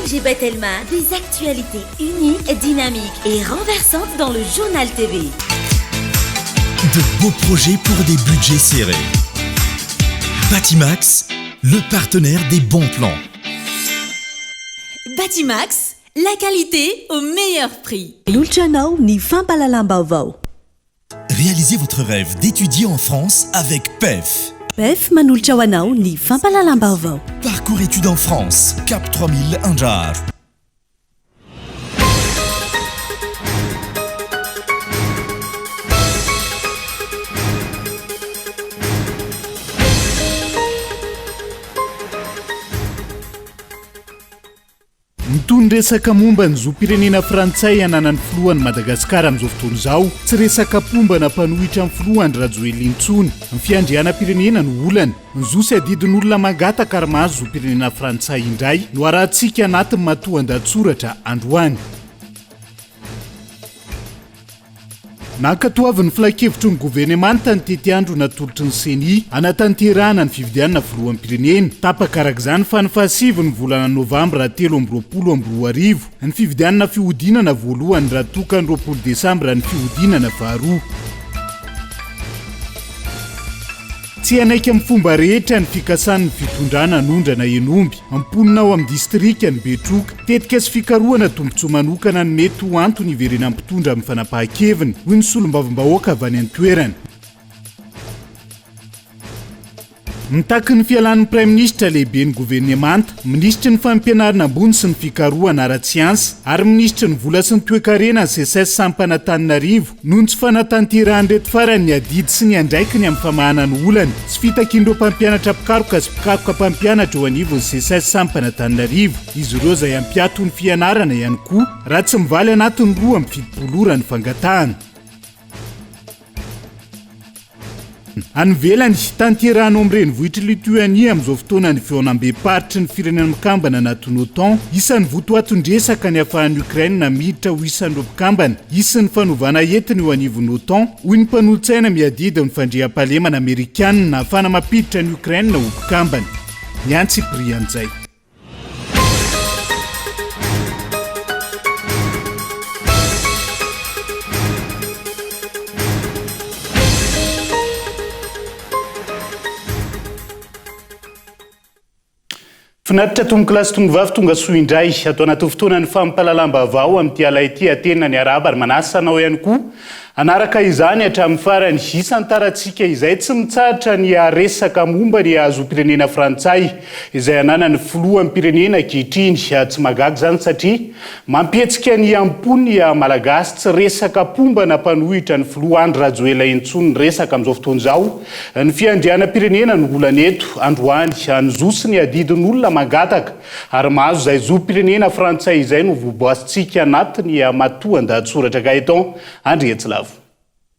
Serge Bettelma, des actualités uniques, dynamiques et renversantes dans le journal TV. De beaux projets pour des budgets serrés. Batimax, le partenaire des bons plans. Batimax, la qualité au meilleur prix. Réalisez votre rêve d'étudier en France avec PEF. PEF manultra hoanao ny fampalalam-baovao. Parcours études en France, Cap 3000 Anjar. Nitony resaka momba ny zoam-pirenena frantsay ananan'ny filohan'ny Madagasikara amin'izao fotoana izao, tsy resaka pomba na mpanohitra amin'ny filohany Rajoelina intsony. Ny fiandrianam-pirenena no olana, ny zo sy adidin'olona mangataka ary mahazo zoam-pirenena frantsay indray no arahantsika anatin'ny matoan-dahatsoratra androany. Nankatoavin'ny filakevitry ny governemanta ny tety andro natolotry ny seni anatanterahana ny fividianana filohan'ny pirenena. Tapakarak' izany fa ny fahasivy ny volana novambra 2024 ny fividianana fihodinana voalohany raha toka ny 20 desambra ny fihodinana faharoa. Tsy anaiky amin'ny fomba rehetra ny fikasan'ny fitondrana anondrana enomby amponina ao amin'ny distrika ny Betroka. Tetika sy fikarohana tombontsoa manokana ny mety ho antony iverena mpitondra amin'ny fanapahan-keviny hoy ny solombavambahoaka avy any an-toerana. Mitaky ny fialan'ny Prime Ministre lehibe ny governemanta, Ministry ny fampianarana ambony sy ny fikarohana ara-tsiansy ary Ministry ny vola sy ny toe-karena ny CSS Sampanantananarivo noho ny tsy fanatanterahany-reto farany ny adidy sy ny andraikiny amin'ny famahana ny olana sy fitakian'ireo mpampianatra mpikaroka sy mpikaroka mpampianatra eo anivon'ny CSS Sampanantananarivo. Izy ireo izay ampiato ny fianarana ihany koa raha tsy mivaly anatin'ny 2 amby fitopolora ny fangatahana. Anvelany tanterahana amin'ny renivohitra Lituania amin'izao fotoana ny feonam-be-paritry ny firenena mikambana anatin'ny OTAN, isan'ny votoatondresaka ny ahafahan'ny Ukraine miditra ho isan'ireo mpikambana, isan'ny fanovana entiny eo anivon'ny OTAN, hoy ny mpanolo-tsaina miadidy ny fandriam-pahalemana Amerikanina na ahafana mampiditra ny Ukraine ho mpikambana. Ny antsiprian'izay. Finaritra tombokilasy tongovavy tonga soa indray atao anaty fotoana ny fampalalam-baovao amin'ity alaity atena ny araba ary manasanao ihany koa. Anaraka izany hatramin'ny farany isan-tarantsika izay tsy mitsahatra ny resaka momba ny zoam-pirenena frantsay izay ananan'ny filohan'ny pirenena ankehitriny. Tsy magaga izany satria mampihetsika ny ampony malagasy tsy resaka pomba na mpanohitra ny filoha Rajoelina intsony ny resaka amin'izao fotoana izao. Ny fiandrianam-pirenena no olana eto androany anjosy ny adidin'olona mangataka ary mahazo izay zoam-pirenena frantsay izay no voboasintsika anatiny matoan-dahatsoratra gaeton Andrietsilavo.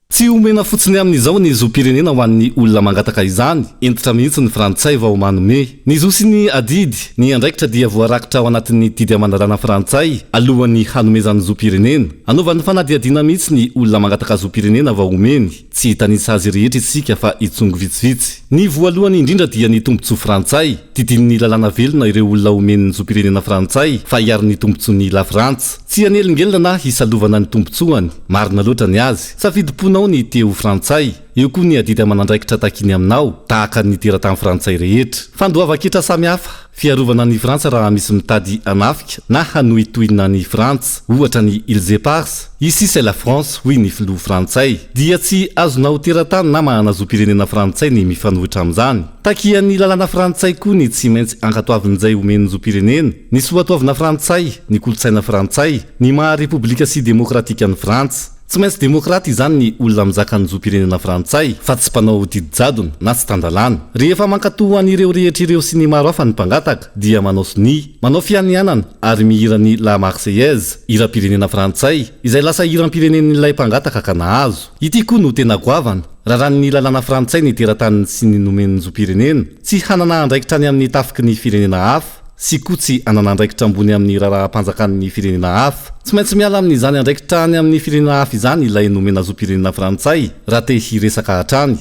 Tsy omena fotsiny amin'izao ny zoam-pirenena ho an'ny olona mangataka izany, entitra mihitsy ny frantsay vao manome. Ny zo sy ny adidy, ny andraikitra dia voarakitra ao anatin'ny didy amanarana frantsay alohan'ny hanomezan'ny zoam-pirenena. Anaovan'ny fanadihadiana mihitsy ny olona mangataka zoam-pirenena vao omeny. Tsy hitanisa azy rehetra isika fa hitsongo vitsivitsy. Ny voalohany indrindra dia ny tombontsoa frantsay, didin'ny lalàna velona ireo olona omen'ny zoam-pirenena frantsay fa hiary ny tombontsoan'ny la Frantsa. Tsy hanelingelina na hisalovana ny tombontsoany, marina loatra ny azy. Safidimponao ny teo frantsay, eo koa ny adidy amanandraikitra takiny aminao, tahaka ny teratany frantsay rehetra. Fandoava-ketra samihafa, fiarovana ny Frantsa raha misy mitady anafika na hanohitohina ny Frantsa, ohatra ny Ils Epars, ici c'est la France, hoy ny filoha frantsay. Dia tsy azonao teratany na mahana zoam-pirenena frantsay ny mifanohitra amin'izany. Takian'ny lalàna frantsay koa ny tsy maintsy ankatoavin'izay omen'ny zoam-pirenena, ny soatoavina frantsay, ny kolotsaina frantsay, ny maha-repoblika sy demokratika ny Frantsa. Tsy maintsy demokraty izany ny olona mizaka ny zoam-pirenena frantsay fa tsy mpanao didi-jadona na tsy tandalana. Rehefa mankatoa an'ireo rehetra ireo sy ny maro hafa ny mpangataka dia manao soni, manao fianianana ary mihira ny La Marseillaise, hira-pirenena frantsay izay lasa hiram-pirenen'ilay mpangataka ka nahazo. Ity koa no tena goavana. Raha ny lalàna frantsay ny teratany sy ny nomen'ny zoam-pirenena, tsy hanana andraikitra any amin'ny tafiky ny firenena hafa. Sy koa tsy ananandraikitra ambony amin'ny raharaham-panjakan'ny firenena hafa. Tsy maintsy miala amin'izany andraikitra any amin'ny firenena hafa izany ilay nomena zoam-pirenena frantsay raha te hiresaka hatrany.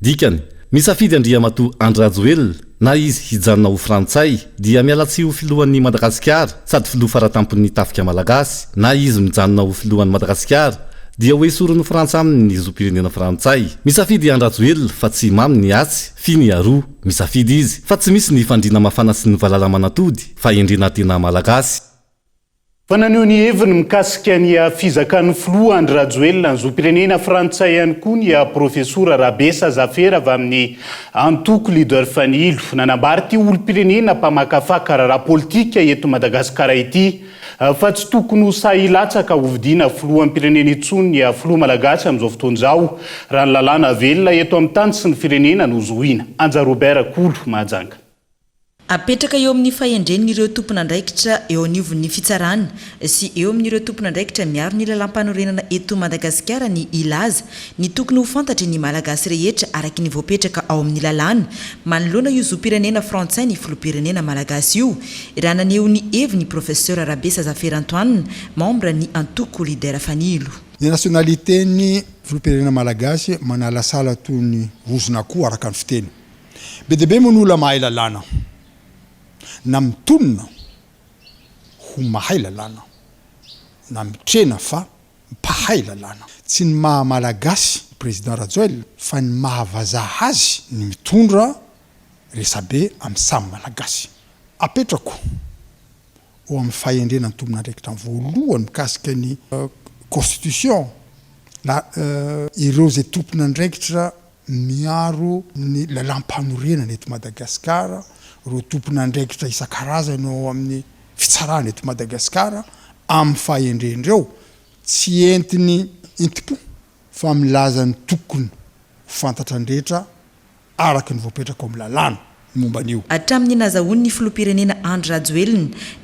Dikany, misafidy andriamato Andrajoel na izy hijanona ho frantsay dia mialatsy ho filohan'ny Madagasikara sady filoha faratampon'ny tafika malagasy na izy mijanona ho filohan'ny Madagasikara dia hoe soron'ny Frantsa amin'ny zom-pirenena frantsay. Misafidy Andrajoel fa tsy mamy ny atsy finy aroa misafidy izy fa tsy misy ny fandrina mafana sy ny valalamanatody fa endrena tena malagasy. Fananeo ny heviny mikasika ny fizakan'ny filoha Andrajoel ny zom-pirenena frantsay ihany koa ny profesora Rabesa Zafera avy amin'ny antoko leader fanilo nanambary ty olo-pirenena mpamakafaka raha politika eto Madagasikara ity fa tsy tokony ho sahilatsaka hovidiana filohan'ny pirenena intsony ny filoha malagasy amin'izao fotoan'izao raha ny lalàna velona eto amin'ny tany sy ny firenena no zohina. Anja Robert Kolo Mahajanga. Apetraka eo amin'ny fahendren'ireo tompon'andraikitra eo anivon'ny fitsarana sy eo amin'ireo tompon'andraikitra miaro ny lalam-panorenana eto Madagasikara ny ilaza ny tokony ho fantatry ny malagasy rehetra araky ny voapetraka ao amin'ny lalàna manoloana io zom-pirenena frantsay ny filoham-pirenena malagasy io raha naneho ny heviny professeur Rabesa Zafera Antoine membre ny antoko leader fanilo. Ny nationalité ny filoham-pirenena malagasy manala sala toy ny rozona koa araka ny fiteny be dia be moa ny olona mahay lalàna na mitonona ho mahay lalàna na mitrena fa mpahay lalàna tsy ny maha malagasy président Rajoel fa ny mahavazaha azy ny mitondra resabe amin'ny samy malagasy. Apetrako ao amin'ny fahendrena ny tompon'andraikitra voalohany mikasika ny constitution ireo zay tompon'andraikitra miaro ny lalam-panorenana eto Madagasikara ro tompon'andraikitra isan-karazany ao amin'ny fitsarana eto Madagasikara amin'ny fahendrendreo tsy entiny intipo fa milaza ny tokony fantatra andrehetra araky ny voapetraka ao amin'ny lalàna momban'io. Hatramin'ny nazahoany ny filoham-pirenena Andrajoel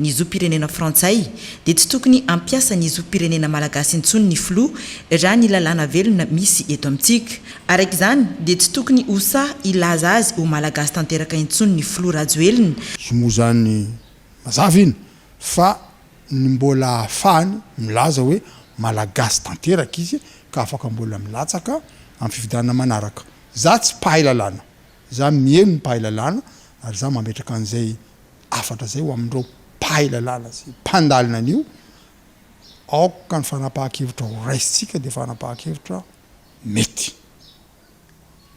ny zom-pirenena frantsay dia tsy tokony ampiasa ny zom-pirenena malagasy intsony ny filoha raha ny lalàna velona misy eto amintsika. Araka izany dia tsy tokony hosaha ilaza azy ho malagasy tanteraka intsony ny filoha Rajoel. Moa zany mazava iny fa ny mbola ahafahany milaza hoe malagasy tanteraka izy ka afaka mbola milatsaka amin'ny fifidianana manaraka. Za tsy mpahay lalàna, za mihaino ny mpahay lalàna ary za mametraka an'izay afatra zay ho amindreo mpahay lalàna sy mpandalina an'io aoka ny fanapahan-kevitra ho raisitsika dia fanapahan-kevitra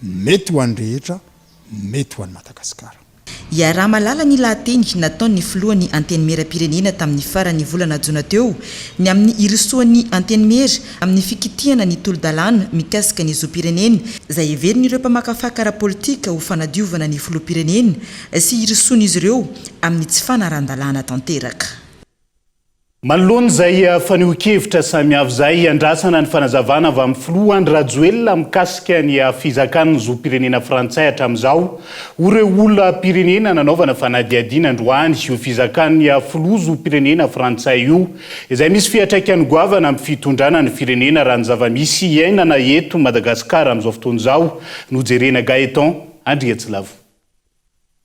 mety ho an'ny rehetra, mety ho an'ny Madagasikara. Raha malala ny lahateny nataon'ny filohan'ny antenimera-pirenena tamin'ny faran'ny volana Jona teo ny amin'ny irisoan'ny antenimera amin'ny fikitihana ny tolo-dalàna mikasika ny zom-pirenena izay heverin'ireo mpamakafaka ara-politika ho fanadiovana ny filoham-pirenena sy irisoan'izy ireo amin'ny tsy fanaran-dalàna tanteraka. Manoloana izay faneho-kevitra samihafa izay andrasana ny fanazavana avy amin'ny filoha Andrajoel mikasika ny fizakan'ny zom-pirenena frantsay hatramin'izao ho ireo olona-pirenena nanaovana fanadihadiana androany io fizakan'ny filoha zom-pirenena frantsay io izay misy fiantraikany goavana amin'ny fitondrana ny firenena raha ny zava-misy iainana eto Madagasikara amin'izao fotoan'izao nojerena Gaetan Andriatsilavo.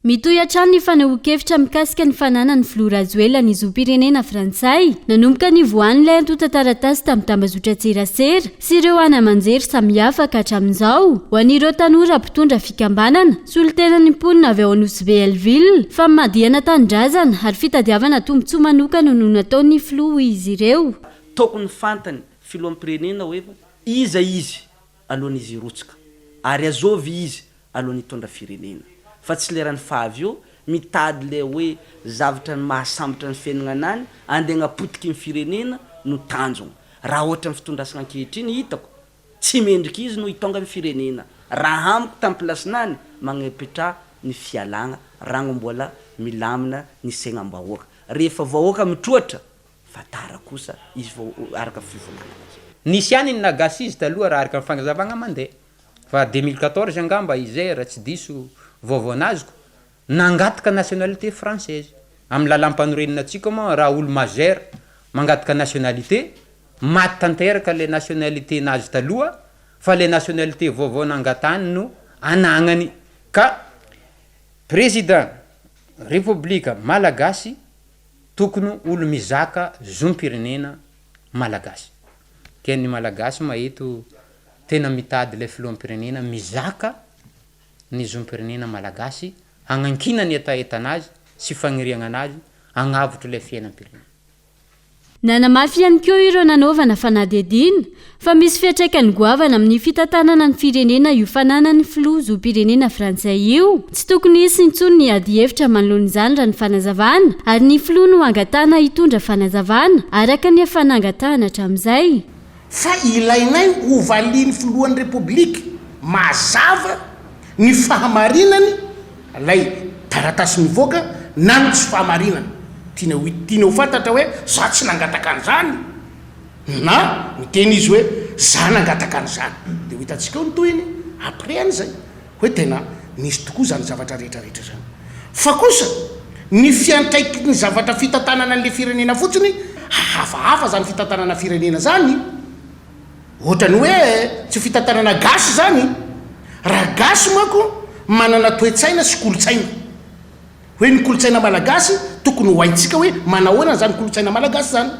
Mitohy hatrany ny faneho-kevitra mikasika ny fananany filoha Rajoel ny zom-pirenena frantsay nanomboka ny voan'ilay antota taratasy tamin'ny tambazotra-tserasera sy ireo ana-manjery samihafa ka hatramin'izao ho an'ireo tanora mpitondra fikambanana solon-tenan'ny mponina avy ao anosy Belleville fa madihana tanindrazana ary fitadiavana tombotsoa manokana no nataon'ny filoha izy ireo. Tokony fantany filoham-pirenena hoe iza izy alohan'izy rotsaka ary azovy izy alohan'ny hitondra firenena. Fa tsy leran'ny fahavy io mitady le hoe zavatra ny mahasambatra ny fiainana any andeha hapotiky ny firenena no tanjona. Raha ohatra ny fitondrasana ankehitriny hitako tsy mendrika izy no hitonga ny firenena. Raha amiko tamin'ny plasinany magnepetra ny fialagna ragno mbola milamina ny sainam-bahoaka. Rehefa vahoaka mitroatra fatara kosa izy araka fivolagna. Nisy any ny nagasy izy taloha raha araka ny fagnazavagna mandeha. Fa 2014 angamba izay raha tsy diso voavoanaziko nangataka nationalité française amin'ny lalam-panorenana atsika moa raha olo majeur mangataka nationalité maty tanteraka le nationalité nazy taloha fa le nationalité vaovao nangatany no anagnany ka président république malagasy tokony olo mizaka zom-pirenena malagasy kenny malagasy maheto tena mitady le filoham-pirenena mizaka ny zom-pirenena malagasy hanankina ny etaetanazy sy fagniriana anazy agnavotro ilay fiainam-pirenena. Nanamafy ihany koa ireo nanaovana fanadihadiana fa misy fiantraikany goavana amin'ny fitantanana ny firenena io fananany filoha zom-pirenena frantsay io. Tsy tokony hisy intsony ny ady hevitra manoloan'izany raha ny fanazavana ary ny filoha no angatana hitondra fanazavana araka ny hafanangatahana hatramin'izay. Fa ilainay hovaliany filohan'ny repoblika mazava ny fahamarinany lay taratasy mivoaka na ny tsy fahamarinana. Tiana ho fantatra hoe za tsy nangataka an'izany na miteny izy hoe za nangataka an'izany. Dia ho hitantsika eo nytoyiny après an'izay hoe tena nisy tokoa zany zavatra rehetrarehetra zany. Fa kosa ny fiantraiky ny zavatra fitantanana an'ilay firenena fotsiny hafahafa zany fitantanana firenena zany. Ohatrany hoe tsy fitantanana gasy zany. Raha gasy mako manana toe-tsaina sy kolotsaina. Hoe ny kolotsaina malagasy tokony ho haintsika hoe manahoana zany kolotsaina malagasy zany.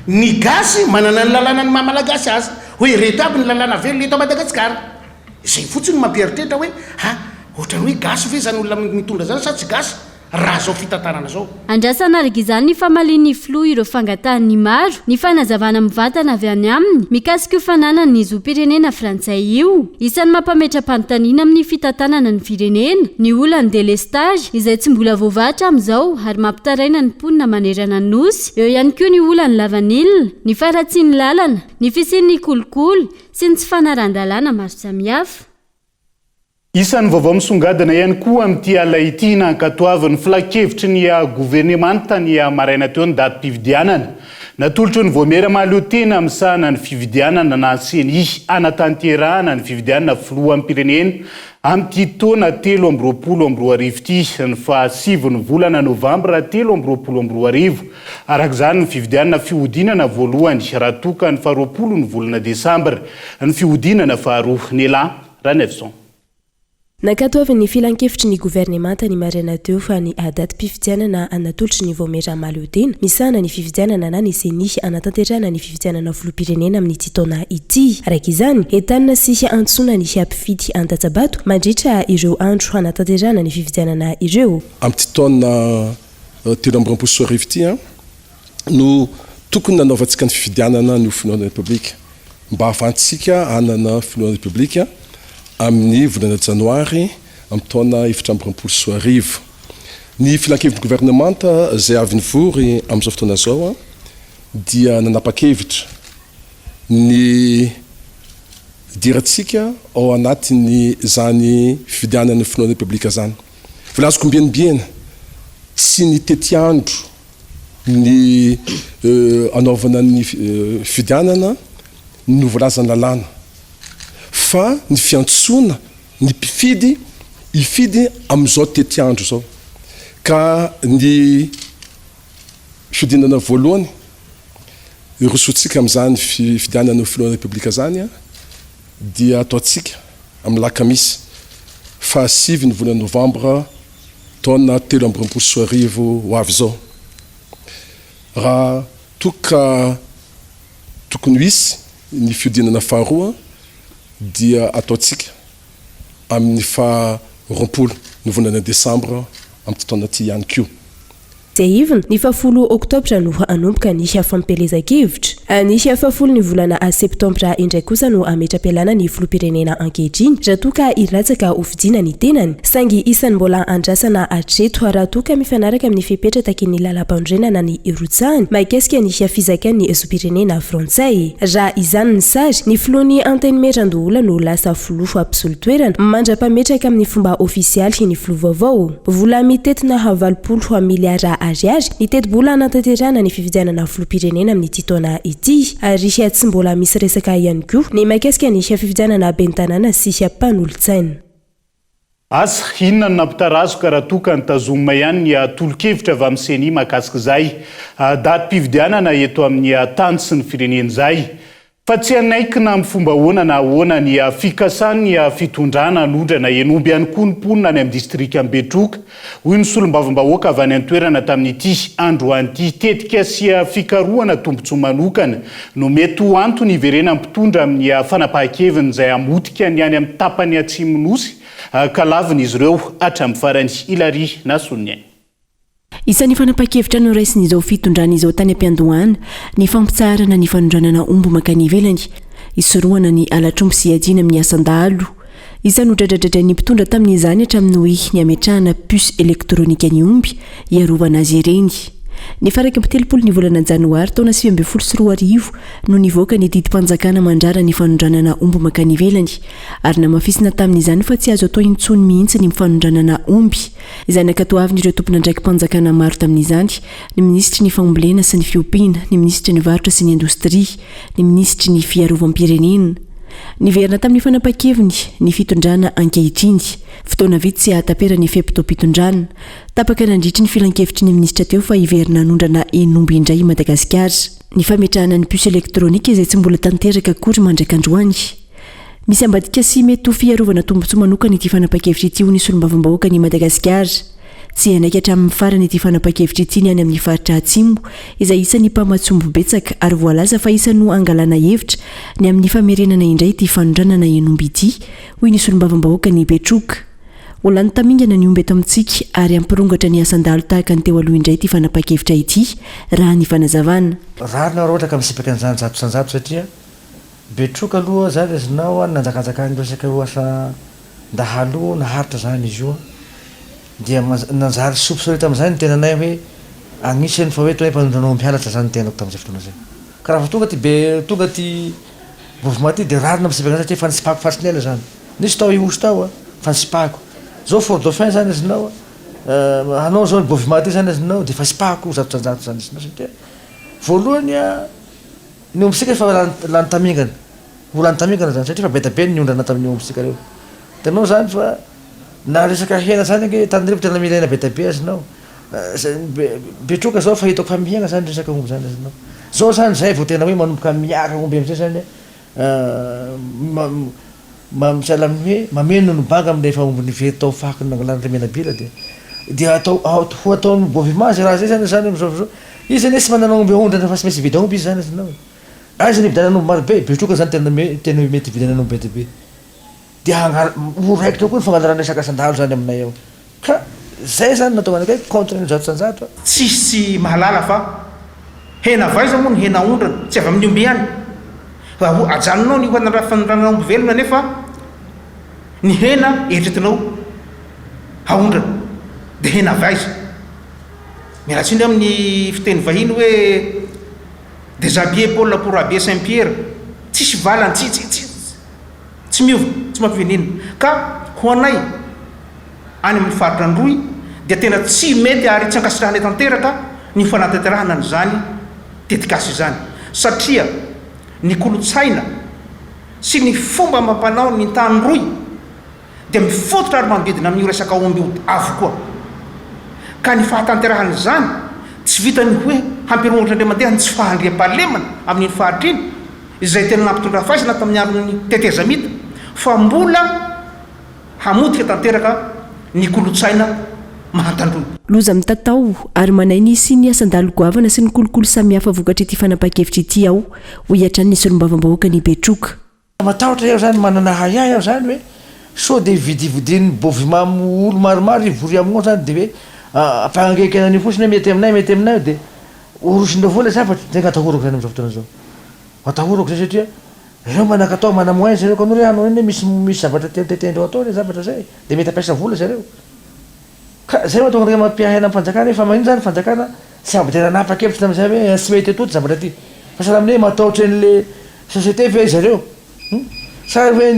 Ny gasy manana ny lalàna ny mamalagasy azy hoe reto aby ny lalàna velona eto Madagasikara. Izay fotsiny mampieritreritra hoe ohatrany hoe gasy ve zany olona mitondra zany sa tsy gasy raha zao fitantanana zao. Andrasana araka izany ny famalian'ny filoha ireo fangatahany maro ny fanazavana mivantana avy any aminy mikasika io fananany zom-pirenena frantsay io. Isan'ny mampametra-panontaniana amin'ny fitantanana ny firenena ny olany délestage izay tsy mbola voavatra amin'izao ary mampitaraina ny mponina manerana ny nosy. Eo ihany koa ny olany lavanilina, ny faratsiany lalana, ny fisian'ny kolokolo sy ny tsy fanaran-dalàna maro samihafa. Isan'ny vaovao misongadina ihany koa amin'ity alay ity nankatoavin'ny filakevitry ny gouvernemanta ny maraina teo ny datim-pividianana. Natolotro ny voamera mahaleo tena misahana ny fividianana na seny anatanterahana ny fividianana filohan'ny pirenena amin'ity taona 2024 ity ny fahasivy volana novambra 2024. Arak'izany ny fividianana fihodinana voalohany raha toka ny 20 ny volana desambra ny fihodinana faharoa ny Elan Ranevson. Nankatoavin'ny filan-kevitry ny gouvernemanta ny maraina teo fa ny datim-pividianana anatolotry ny voamera mahaleo tena misahana ny fividianana na ny seny anatanterahana ny fividianana filoham-pirenena amin'ity taona ity. Araka izany entanina sy antsoina ny ampifidy an-Datsabato mandritra ireo andro anatanterahana ny fividianana ireo. Amin'ity taona 2024 ity no tokony nanaovantsika ny fividianana ny filohan'ny repoblika mba ahafahantsika hanana filohan'ny repoblika amin'ny volana janoary amin'ny taona 2024. Ny filan-kevitry gouvernemanta zay avy nivory amin'izao fotoana zao dia nanapa-kevitra ny diratsika ao anatin'ny zany fividianana filohan'ny repoblika zany. Volazoko mbienibiena tsy ny tetiandro ny anaovana ny fividianana no voalazany lalàna fa ny fiantsoana ny mpifidy ifidy amin'izao tetiandro zao. Ka ny fividinana voalohany rosotsika amin'izany fividianana filohan'ny repoblika zany dia ataotsika amin'ny lakamisy fahasivy ny volana novambra taona 2024 ho avy zao. Raha tokony hisy ny fihodinana faharoa dia ataotsika amin'ny faha-20 ny volana desambra amin'ny taona ity ihany koa. Zay ivony ny 10 oktobra no anomboka ny fampelezan-kevitra. Ny 10 ny volana septambra indray kosa no ametra-pialana ny filoham-pirenena ankehitriny raha toka hiratsaka hofidiana ny tenany saingy isan'ny mbola andrasana hatreto raha toka mifanaraka amin'ny fepetra takin'ny lalam-pandrenana ny irotsahany mahakasika ny fizakany zom-pirenena frantsay. Raha izany ny sary ny filohan'ny anteny meran-dohola no lasa filoha absolu-toerana mandra-pametraka amin'ny fomba ofisialy ny filoha vaovao. Vola mitetina 20 miliara ariary ny teti-bola anatanterahana ny fividianana filoham-pirenena amin'ny taona ity ary tsy mbola misy resaka ihany koa ny mahakasika ny fividianana bentanana sy mpanolo-tsaina. Asa inona no nampitarazoka raha toka nitazomina ihany ny tolo-kevitra avy amin'ny seny mahakasika izay datim-pividianana eto amin'ny tany sy ny firenena izay. fa tsy anaikina amin'ny fomba hoana na ahoana ny fikasany fitondrana anondrana enomby ihany koa ny mponina any amin'ny distrika Betroka. Hoy ny solombavambahoaka avy any an-toerana tamin'ity androan'ity tetika sy fikarohana tombontsoa manokana no mety ho antony hiverena mpitondra amin'ny fanapahan-keviny izay amotika ny any amin'ny tapany atsimonosy ka lavina izy ireo hatramin'ny farany Hilary Nasoniaina. Isan'ny fanapahan-kevitra no raisin'izao fitondrana izao tany am-piandohana ny fampitsarana ny fanondranana omby makany ivelany, isorohana ny alatromby sy adiana amin'ny asan-dalo. Izany ho dradradradrain'ny mpitondra tamin'izany hatramin'ny hoe ny ametrahana puce elektrônika ny omby hiarovana azy ireny. Ny faraka am-telopolo ny volana janoary taona 2024 no nivoaka ny didim-panjakana mandrara ny fanondranana omby makany ivelany ary namafisina tamin'izany fa tsy azo atao intsony mihitsy ny fanondranana omby. Izany ankatoavin'ireo tompon'andraiki-panjakana maro tamin'izany ny ministry ny fambolena sy ny fiompiana, ny ministry ny varotra sy ny indostria, ny ministry ny fiarovam-pirenena. Niverina tamin'ny fanapahan-keviny ny fitondrana ankehitriny, fotoana vitsy sy ahatapera ny fepitao-pitondrana. Tapaka nandritry ny filan-kevitry ny ministra teo fa hiverina hanondrana enomby indray i Madagasikara. Ny fametrahana ny puce elektrônika izay tsy mbola tanteraka akory mandraikandroany. Misy ambadika sy mety ho fiarovana tombontsoa manokana ity fanapahan-kevitra ity ho ny solombavambahoaka ny Madagasikara. Tsy anaiky hatramin'ny farany ity fanapahan-kevitra ity ny any amin'ny faritra atsimo izay isan'ny mpamatsombo betsaka ary voalaza fa isany angalana hevitra ny amin'ny famerenana indray ity fanondranana enomby ity hoy ny solombavambahoaka ny Betroka. Olany tamingana ny omby eto amintsika ary ampirongatra ny asan-dalo tahaka ny teo aloha indray ity fanapahan-kevitra ity raha ny fanazavana. Rarina raha ohatra ka misipaka an'izany zato satria Betroka aloha zany rezinao nanjakajaka ny resaka asa ndahalo naharitra zany izy io dia nanjary sopisore tamin'izany ny tenanay hoe agnisan'ny fa hoe toa mpanondranao mpianatra zany tenako tamin'izay fotoana zay. Ka raha tonga ty mouvement ty dia rarina misipaka satria fa nisipahako faritsinela zany. Nisy tao iosy tao fa nisipahako. Zao Fort Dauphin zany izinao anao zao mouvement ty zany izinao dia fa sipahako zato zany izinao satria voalohany ny ombisika efa lany tamingana. Ho lany tamingana zany satria fa betabe ny ondrana tamin'ny ombisika reo. Tanao zany fa na resaka hena zany ange tanyreo tena mila hena betabe azinao. Betroka zao fa hitako fa miaina zany resaka omby zany azinao. Zao zany zay vao tena hoe manomboka miaka omby amizay zany mamitsala amin'ny hoe mameno no banga amin'ny efa omby ny tao fakiny nangalana remenabila dia atao bovimage raha zay zany zany amizao izy zany tsy manana omby ondrana fa tsy maintsy vidy omby izy zany azinao. Aiza ny vidana omby marobe Betroka zany tena mety vidana omby betabe. Dia raiky tao koa ny fangalarana resaka asan-dalo zany aminay ao. Ka zay zany natao anakay contre ny zato. Tsisy mahalala fa hena vaiza moa ny hena ondrana tsy avy amin'ny omby ihany. Ajanonao ny hoanana fanondranana omby velona nefa ny hena eritretinao haondrana dia hena vaiza. Mialatsiny amin'ny fiteny vahiny hoe déshabiller Paul pour habiller Saint-Pierre. Tsisy valany tsy miova tsy mampivenina ka ho anay any amin'ny faritra androy dia tena tsy mety ary tsy ankasitrahanay tanteraka ny fanatanterahana n'izany tetikasy izany satria ny kolotsaina sy ny fomba mampanao ny tandroy dia mifototra ary manodidina amin'io resaka omby avokoa ka ny fahatanterahana izany tsy vitany hoe hampiromotra Andriamantsika tsy fahandriam-pahalemana amin'iny faritra iny izay tena nampitondra faisana tamin'ny andron'ny tetezamita fa mbola hamotika tanteraka ny kolotsaina mahantandroy. Loza mitatao ary manainy sy ny asan-dalo goavana sy ny kolokolo samihafa vokatra ity fanapahan-kevitra ity ao ho hiatran'ny ny solombavambahoaka ny Betroka. Matahotra iaho zany manana haya iaho zany hoe so dia vidividin'ny bovimamo olo maromaro ivory aminao zany dia hoe ampagnangekena ny fosiny mety aminay dia orosindreo vola zavatra zay gnatahorako zany am'izao fotoana zao. Atahorako zay satria reo manakatao manamoainy zareo ka anao hoe hanao iny misy zavatra tetendreo atao le zavatra zay dia mety ampiasa vola zareo. Ka zay mahatonga tena mampiahena am'fanjakana hoe fa magnino zany fanjakana tsy aby tena napakevitra tamin'izay hoe tsy mety atoto zavatra ty fa sahala amin'ny hoe matahotra an'le société fe zareo sa hoe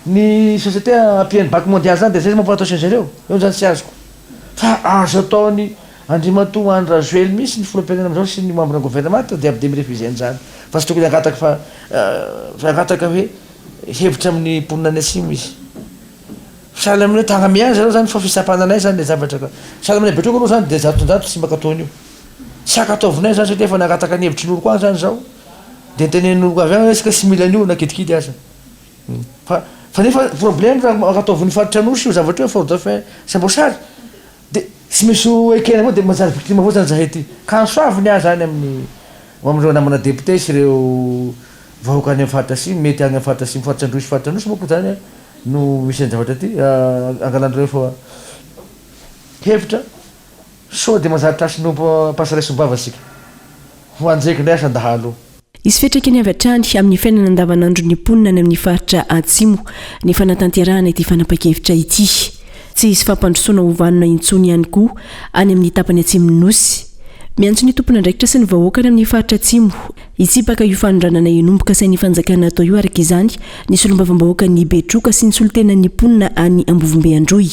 ny société ampian'ny banque mondiale zany dia zay mampatao sy zareo eo zany tsy azoko fa azo ataony andrimatoa andra joely misy ny folom-pirenena am'izao sy ny membre gouvernement dia abdy mirefusé an'izany fa tsy tokony angataka fa angataka hoe hevitra amin'ny mponina any atsimo izy. Sahala amin'ny hoe tagna miany zareo zany fa fisapananay zany le zavatra ka sahala amin'ny Betroka aloha zany dia zatonjato tsy makataony io tsy akataovinay zany satria efa nangataka ny hevitry n'olo koa zany zao de tenen'olo avy agny sika sy mila anio na kidikidy aza fa nefa problème raha ataoviny faritra anosy io zavatra hoe fort de fin sambosary de tsy misy ekena avao de manjary victime avao zany zahay ty kansoaviny ah zany amreo namana député sy reo vahoaka any amin'ny faritra simy mety agny amin'ny faritra simy faritra androy sy faritra anosy moko zany no misy any zavatra ty angalandreo fa hevitra so de manjary trasin'o pasaraisombava asika ho anjeky ndray asa andahalo izy fetraky ny avy atrany amin'ny fiainana andavanandro ny mponina any amin'ny faritra atsimo ny fanatanterahana ity fanapa-kevitra ity tsy isy fampandrosoana hovanona intsony ihany koa any amin'ny tapany atsimon'osy miantso ny tompona andraikitra sy ny vahoaka any amin'ny faritra atsimo itsipaka io fanondranana enomboka sain'ny fanjakana atao io araka izany ny solombavam-bahoaka ny betroka sy ny solotena ny mponina any ambovombe androy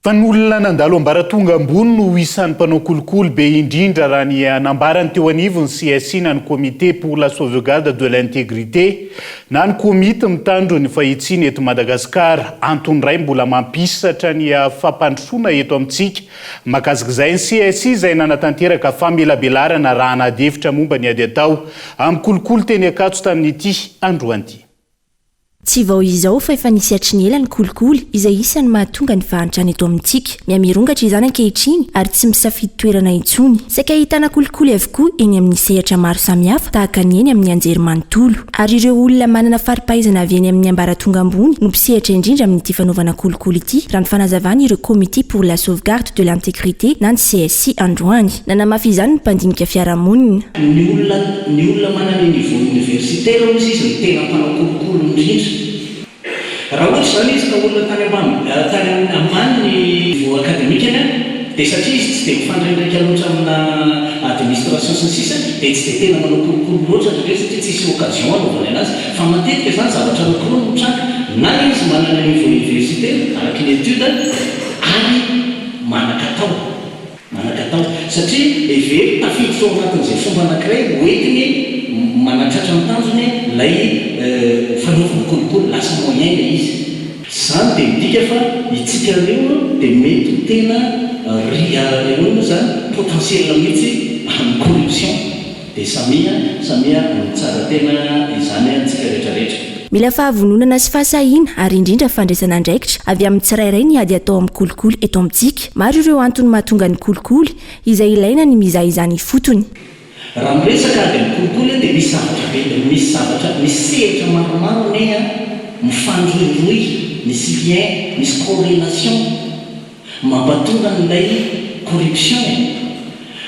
fa ny olona nandalo ambaratonga ambony no isan'ny mpanao kolokolo be indrindra raha ny nambarany teo anivony CSI na ny comité pour la sauvegarde de l'intégrité na ny komity mitandro ny fahitsiny eto Madagasikara antony ray mbola mampisatra ny fampandrosoana eto amintsika makasika izay ny CSI izay nanatanteraka famelabelarana raha nadefitra momba ny ady atao amin'ny kolokolo teny Akatso tamin'ity androan'ity tsy vao izao fa efa nisy atriny ny kolikoly izay isan'ny mahatonga ny fahantrany eto amintsika miamirongatra izany ankehitriny ary tsy misafidy toerana intsony saika ahitana kolikoly avokoa eny amin'ny sehatra maro samihafa tahaka ny eny amin'ny anjerimanontolo ary ireo olona manana faripahaizana avy eny amin'ny ambaratonga ambony no mpisehatra indrindra amin'ity fanaovana kolikoly ity raha ny fanazavana ireo comité pour la sauvegarde de l'intégrité na ny CSI androany nanamafy izany ny mpandinika fiarahamonina ny olona manana niveau universitaire ozy izy ny tena mpanao kolikoly indrindra raha ohatra zany izy ka olona tany ambany ny niveau akademika eny dia satria izy tsy dia mifandrandraika loatra amina administration sy ny sisa dia tsy dia tena manao kolokolo loatra satria tsisy occasion anaovany anazy fa matetika zany zavatra rokoro no traka na izy manana niveau universitaire araky ny étude ary manakatao satria eve tafiditra ao anatin'izay fomba anankiray hoentiny manatratra ny tanjony lay fanaovana kolokolo lasa moyen le izy zany dia midika fa itsika reo dia mety tena ry zany potentiel mihitsy amin'ny corruption dia samia tsara tena izany antsika rehetrarehetra mila fahavononana sy fahasahina ary indrindra fandraisana andraikitra avy amin'ny tsirairay ny ady atao amin'ny kolikoly eto amintsika maro ireo antony mahatonga ny kolikoly izay ilaina ny mizaha izany fotony raha miresaka ady amin'ny kolikoly dia misy zavatra misy sehatra maromaro ne mifandroiroy misy lien misy corrélation mampatonga n'ilay corruption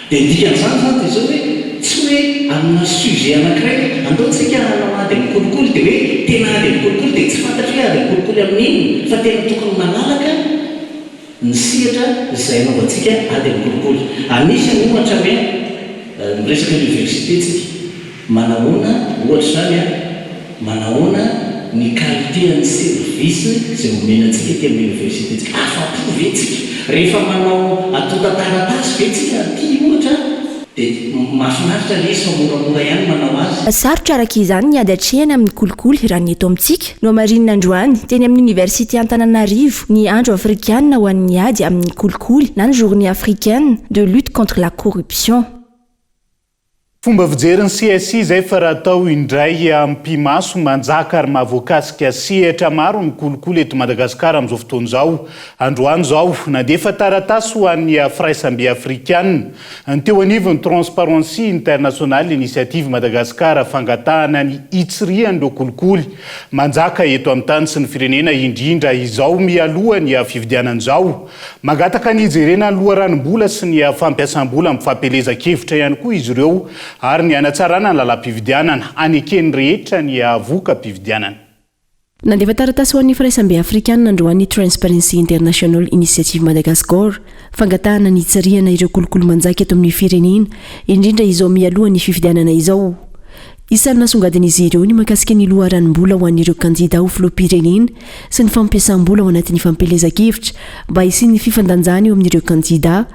dia dikan'izany zany dia zao hoe tsy hoe amina sujet anankiray andaontsika hanao ady amin'ny kolikoly dia hoe tena ady amin'ny kolikoly dia tsy fantatra hoe ady amin'ny kolikoly amin'iny fa tena tokony manaraka ny sehatra izay anaovantsika ady amin'ny kolikoly anisany ohatra hoe miresaka université tsika manahoana ohatra zany manahoana ny qualité ny service izay omenantsika ety amin'ny université tsika afa-po ve tsika rehefa manao atontataratasy ve tsika ty ohatra dia mahafinaritra le izy fa moramora ihany manao azy sarotra araka izany ny ady atrehana amin'ny kolikoly raha ny eto amintsika no amarinina androany teny amin'ny université Antananarivo ny andro africaine ho an'ny ady amin'ny kolikoly na ny journée africaine de lutte contre la corruption fomba fijeriny CSI izay fa raha atao indray ampimaso manjaka ary mahavoakasika sehatra maro ny kolikoly eto Madagasikara amin'izao fotoana izao androany izao nandefa taratasy ho an'ny firaisambe africaine ny teo anivon'ny Transparency International Initiative Madagasikara fangatahana ny itsirian'ireo kolikoly manjaka eto amin'ny tany sy ny firenena indrindra izao mialoha ny fividianan'izao magataka ny ijerena ny loharanom-bola sy ny fampiasam-bola amin'ny fampelezan-kevitra ihany koa izy ireo ary ny anatsarana ny lalam-pividianana anekeny rehetra ny avoka-pividianana nandefa taratasy ho an'ny firaisambe africaine androany Transparency International Initiative Madagascar fangatahana ny itsariana ireo kolokolo manjaka eto amin'ny firenena indrindra izao mialoha ny fividianana izao isan'ny nasongadin'izy ireo ny makasika ny loharanom-bola ho an'ireo kandida ho filoham-pirenena sy ny fampiasam-bola ao anatin'ny fampelezan-kevitra mba hisian'ny fifandanjana eo amin'ireo kandida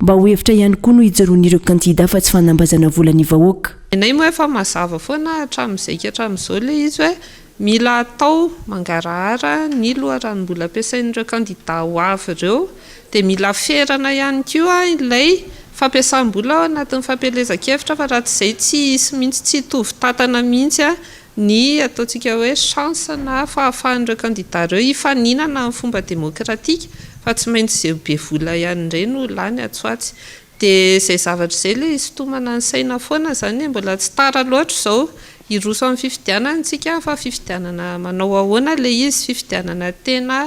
mba ho hevitra ihany koa no hijaroan'ireo kandida fa tsy fanambazana vola ny vahoaka nay moa efa mazava foana hatramin'izay hatramin'izao le izy hoe mila atao mangarahara ny loharanom-bola ampiasain'ireo kandida ho avy ireo dia mila ferana ihany koa ilay fampiasam-bola ao anatin'ny fampelezan-kevitra fa raha tsy izay tsy isy mihitsy tsy tovy tatana mihitsy a ny ataontsika hoe chance na fahafahan'ireo candidat ireo hifaninana amin'ny fomba demokratika fa tsy maintsy izay be vola ihany ireny no lany atsoatsy dia izay zavatra izay le hisintomana ny saina foana zany mbola tsy tara loatra izao iroso amin'ny fifidianana tsika fa fifidianana manao ahoana le izy fifidianana tena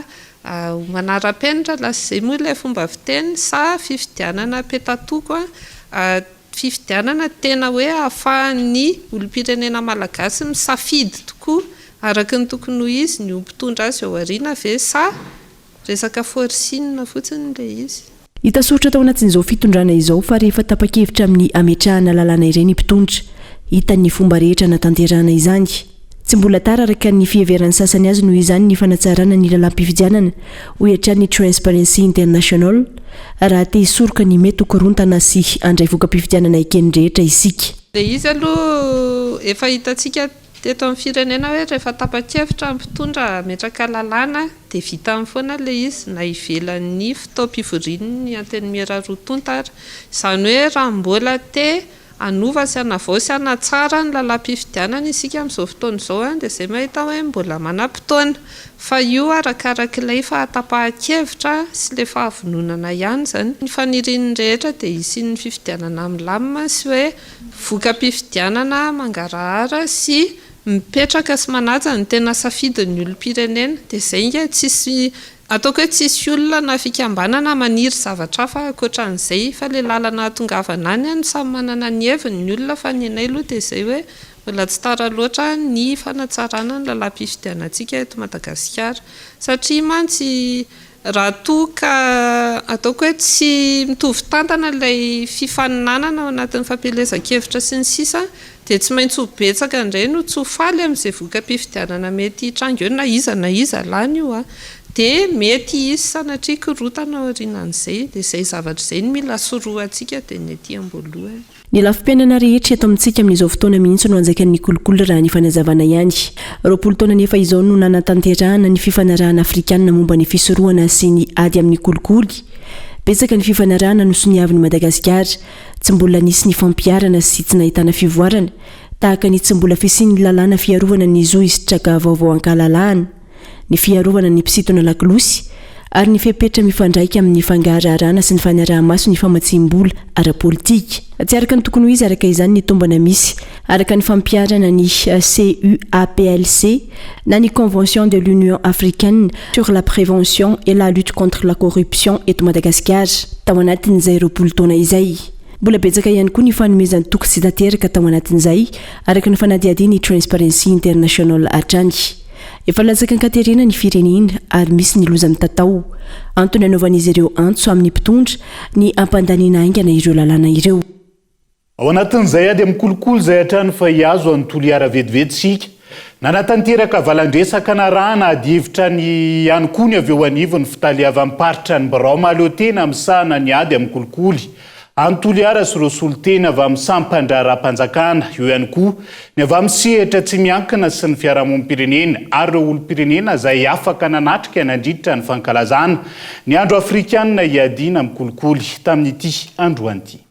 manara-penitra lasizay moa ilay fomba fiteny sa fifidianana petatoko fifidianana tena hoe ahafahan'ny olom-pirenena malagasy misafidy tokoa araka ny tokony ho izy ny ompitondra azy ao ariana ve sa resaka forsinina fotsiny le izy hita soratra tao anatin'izao fitondrana izao fa rehefa tapa-kevitra amin'ny ametrahana lalàna ireny mpitondra hita ny fomba rehetra natanterahana izany tsy mbola tara araka ny fiheveran'ny sasany azy noho izany ny fanatsarana ny lalam-pifidianana hoetrany Transparency International raha te hisoroka ny mety hokorontana sy andray voka-pifidianana ekeny rehetra isika le izy aloha efa hitantsika teto amin'ny firenena hoe rehefa tapa-kevitra mpitondra metraka lalàna dia vita amin'ny foana le izy na ivelan'ny fitaom-pivoriany antenimera rotontara izany hoe raha mbola te anova sy anavao sy anatsara ny lalam-pifidianana isika amin'izao fotoana izao dia izay mahita hoe mbola manam-potoana fa io arakarak'ilay fahatapa-kevitra sy ilay fahavononana ihany zany ny fanirian'ny rehetra dia isin'ny fifidianana milamina sy hoe voka-pifidianana mangarahara sy mipetraka sy manaja ny tena safidin'ny olom-pirenena dia izay nga tsisy ataoko hoe tsisy olona na fikambanana maniry zavatra fa ankoatran'izay fa le lalana tongavana any any samy manana ny heviny ny olona fa ny anay aloha dia izay hoe mbola tsy tara loatra ny fanatsarana ny lalam-pifidianantsika eto Madagasikara satria mantsy raha toa ka ataoko hoe tsy mitovy tantana ilay fifaninanana ao anatin'ny fampelezan-kevitra sy ny sisa dia tsy maintsy ho betsaka indray no tsy ho faly amin'izay voka-pifidianana mety hitranga eo na iza lany io dia mety izy sanatria korotana aorianan'izay dia izay zavatra izay ny mila soroantsika dia ny etỳ am-boalohany ny lafim-piainana rehetra eto amintsika amin'izao fotoana mihitsy no anjaikan'ny kolokolo raha ny fanazavana ihany 20 taona nefa izao no nanatanterahana ny fifanarahana afrikanina momba ny fisorohana sy ny ady amin'ny kolikoly betsaka ny fifanarahana no soniavin'ny Madagasikara tsy mbola nisy ny fampiarana sy tsy nahitana fivoarana tahaka ny tsy mbola fisian'ny lalàna fiarovana ny zo isitraka vaovao ankalalahana ny fiarovana ny mpisitona lakilosy ary ny fepetra mifandraika amin'ny fangaraharaana sy ny fanaraha-maso ny famatsiam-bola ara-politika tsy araka ny tokony ho izy araka izany ny tombana misy araka ny fampiarana ny CUAPLC na ny Convention de l'Union africaine sur la prévention et la lutte contre la corruption eto Madagasikara tao anatin'izay 20 taona izay mbola betsaka ihany koa ny fanomezan'ny toko tsy tanteraka tao anatin'izay araka ny fanadiadiany Transparency International hatrany efa latsaka ny katerina ny firenena ary misy ny loza mitatao antony anaovan'izy ireo antso amin'ny mpitondra ny ampandaniana aingana ireo lalàna ireo ao anatin'izay ady amin'ny kolokolo izay hatrany fa hiazo any toliara vedivedisika nanatanteraka valandresaka narahana adihevitra ny ihany koa ny avy eo anivony fitaliavam-paritra ny barao mahaleo-tena misahana ny ady amin'ny kolikoly antoliara sy ireo solotena avy amin'ny sampandraram-panjakana eo ihany koa ny avy amin'ny sehatra tsy miankina sy ny fiarahamonim-pirenena ary ireo olom-pirenena izay afaka nanatrika nandritra ny fankalazana ny andro afrikanina hiadiana amin'ny kolikoly tamin'ity androan'ity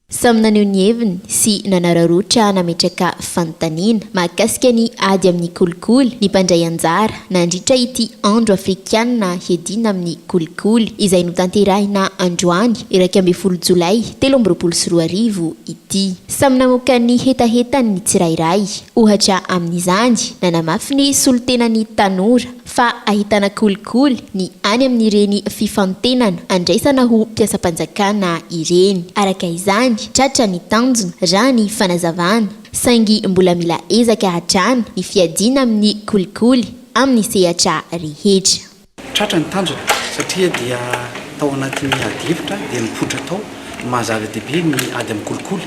samy naneho ny heviny sy nanararotra nametraka fanontaniana mahakasika ny ady amin'ny kolikoly ny mpandray anjara nandritra ity andro afrikanina hiadiana amin'ny kolikoly izay notanterahina androany 12 Jolay 2024 ity samy namoaka ny hetahetany ny tsirairay ohatra amin'izany nanamafy ny solotenany tanora fa ahitana kolikoly ny any amin'ireny fifantenana andraisana ho mpiasam-panjakana ireny araka izany tratra ny tanjona raha ny fanazavana saingy mbola mila ezaka hatrany ny fiadiana amin'ny kolikoly amin'ny sehatra rehetra tratra ny tanjona satria dia tao anatin'ny adihevitra dia mipoitra tao mahazava-dehibe ny ady amin'ny kolikoly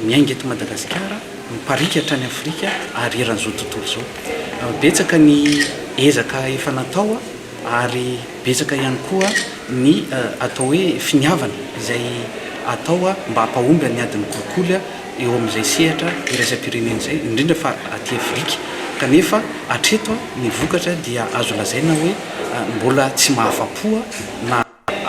miainga eto Madagasikara miparika hatrany Afrika ary eran'izao tontolo izao betsaka ny ezaka efa natao ary betsaka ihany koa ny atao hoe finiavana izay atao mba hampahomby ny adiny kolikoly eo amin'izay sehatra iraisam-pirenena izay indrindra fa aty Afrika kanefa atreto ny vokatra dia azo lazaina hoe mbola tsy mahafapoa na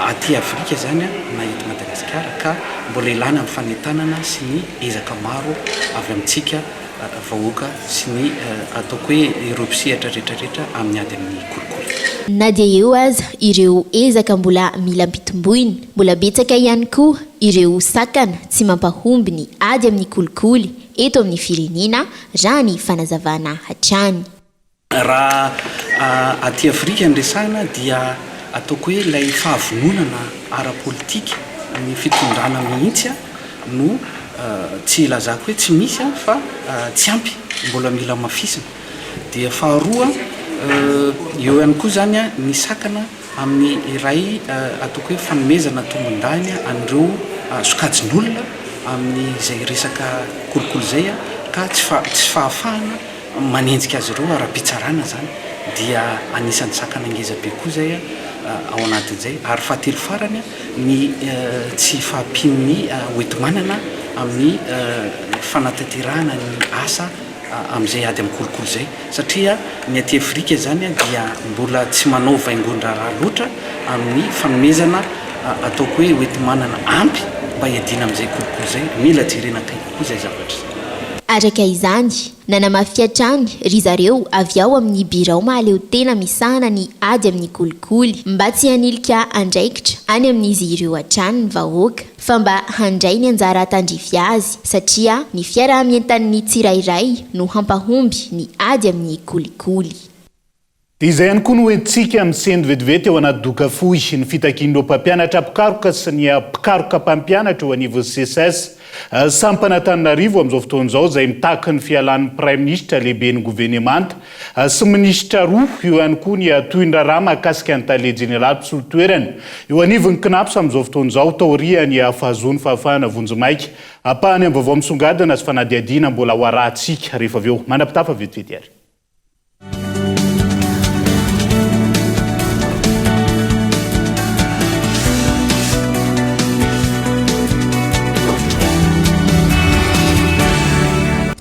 ady aty afrika zany a na eto madagasikara ka mbola ilana amin'ny fanetanana sy ny ezaka maro avy amintsika vahoaka sy ny ataoko hoe ireo mpisehatra rehetrarehetra amin'ny ady amin'ny kolikoly. na dia eo aza ireo ezaka mbola mila mpitomboina, mbola betsaka ihany koa ireo sakana tsy mampahomby ny ady amin'ny kolikoly eto amin'ny firenena raha ny fanazavana hatrany. Raha aty afrika nresahana dia ataoko hoe ilay fahavononana ara-politika ny fitondrana mihitsy no tsy ilazako hoe tsy misy fa tsy ampy mbola mila mafisina. Dia faharoa eo ihany koa zany ny sakana amin'ny iray ataoko hoe fanomezana tombondany an'ireo sokajin'olona amin'izay resaka kolikoly zay ka tsy fahafahana manenjika azy ireo ara-pitsarana zany dia anisan'ny sakana ngeza be koa zay ao anatin'izay. Ary fahatelo farany ny tsy fahampian'ny hoentimanana amin'ny fanatanterahana ny asa amin'izay ady amin'ny kolikoly zay satria ny aty afrika zany dia mbola tsy manao vaingon-draharaha loatra amin'ny fanomezana ataoko hoe hoentimanana ampy mba hiadina amin'izay kolikoly zay. Mila jerena akaiky koa zay zavatra zay. Araka izany nanamafiatrany ry zareo avy ao amin'ny birao mahaleo tena misahana ny ady amin'ny kolikoly mba tsy hanilika andraikitra any amin'izy ireo hatrany ny vahoaka fa mba handray ny anjara tandrify azy satria ny fiarahamientan'ny tsirairay no hampahomby ny ady amin'ny kolikoly. Dia izay ihany koa no hoentsika amin'ny sendo vetivety eo anaty doka fohy ny fitakian'ireo mpampianatra mpikaroka sy ny mpikaroka mpampianatra eo anivon'ny CSS Sampanatananarivo amin'izao fotoan'izao izay mitaky ny fialan'ny Prime Ministre lehibe ny gouvernemanta sy minisitra roa eo ihany koa ny tohin-draharaha mahakasika ny tale General Mpisolotoerana eo anivon'ny Kinaps amin'izao fotoan'izao taoriany fahazony fahafahana vonjimaika apahany amin'ny vaovao misongadina sy fanadiadiana mbola ho arahantsika rehefa avy eo manapitafa vetivety ary.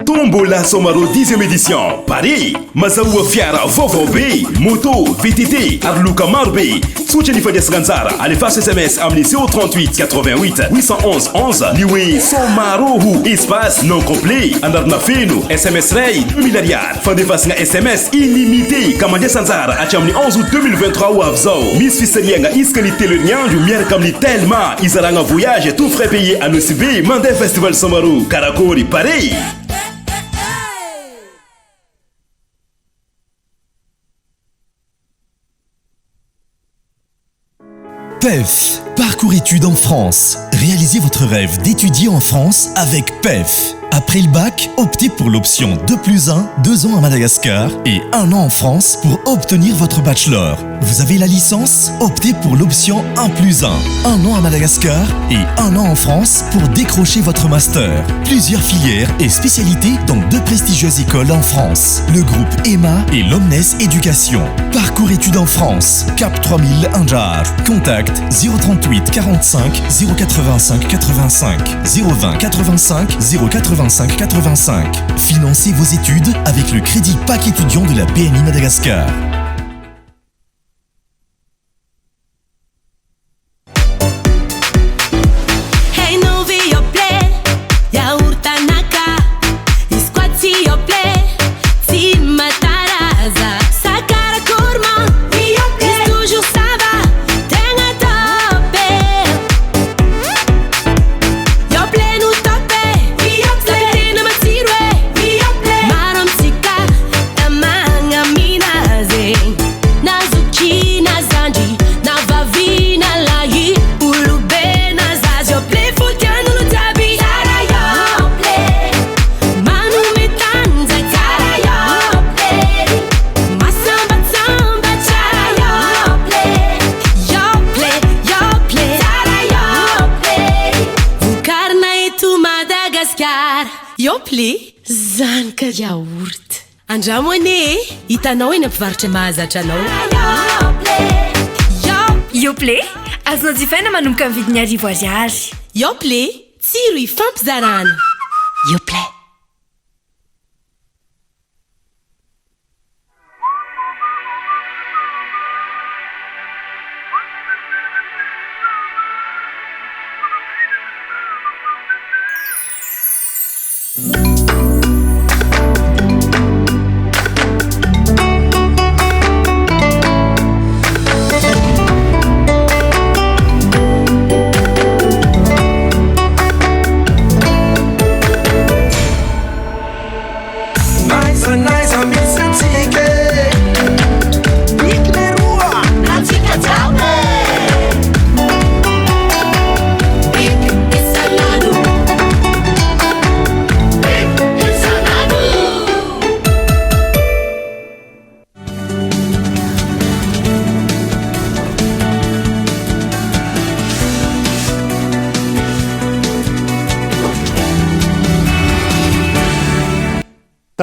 Tombola Somaro 10e édition Paris mazahoa fiara vaovao be moto VTT ary loka maro be tsotra ny fandesana anjara alefaso SMS amin'ny 038 88 811 11 ny hoe Somaro espace non complet anarana feno SMS ray 2000 ariary fandefasana SMS illimité ka mandesa anjara hatramin'ny 11 août 2023 ho avy zao misy fisaliagna isaka ny telo herinandro miaraka amin'ny Telma izaragna voyage tout frais payé à l'OCB mandeha festival Somaro karakory Paris. PEF, parcours études en France. Réalisez votre rêve d'étudier en France avec PEF. Après le bac, optez pour l'option 2+1, 2 ans à Madagascar et 1 an en France pour obtenir votre bachelor. Vous avez la licence? Optez pour l'option 1+1, 1 an à Madagascar et 1 an en France pour décrocher votre master. Plusieurs filières et spécialités dans 2 prestigieuses écoles en France. Le groupe EMA et l'Omnes Éducation. Parcours études en France. Cap 3000 Anjar. Contact 038 45 085 85 020 85 085 85. Financez vos études avec le crédit PAC étudiant de la PMI Madagascar. Zanaka yaourt. Andramo ane, hitanao eny ampivarotra mahazatra anao. Yoplait, azonao jifaina manomboka amin'ny vidiny 10 ariary. Yoplait, tsiro ifampizarana. Yoplait.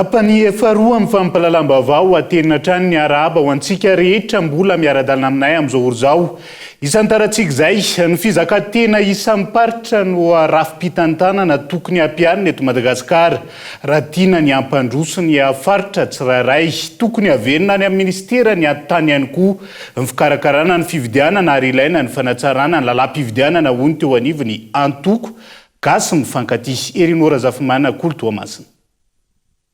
tapany efaroa amin'ny fampalalam-bavao atenina trany ny araba ho antsika rehetra mbola miara-dalina aminay amin'izao oro zao. Isan'ny tarantsika izay ny fizakantena isan'ny paritra no rafim-pitantanana tokony hampianina eto Madagasikara raha tiana ny ampandroso ny faritra tsirairay tokony haverina any amin'ny ministera ny antany ihany koa ny fikarakarana ny fividianana ary ilaina ny fanatsarana ny lalam-pividianana hoy ny teo anivony antoko gasy mifankaty Erinora Zafimana Koltoa Masina.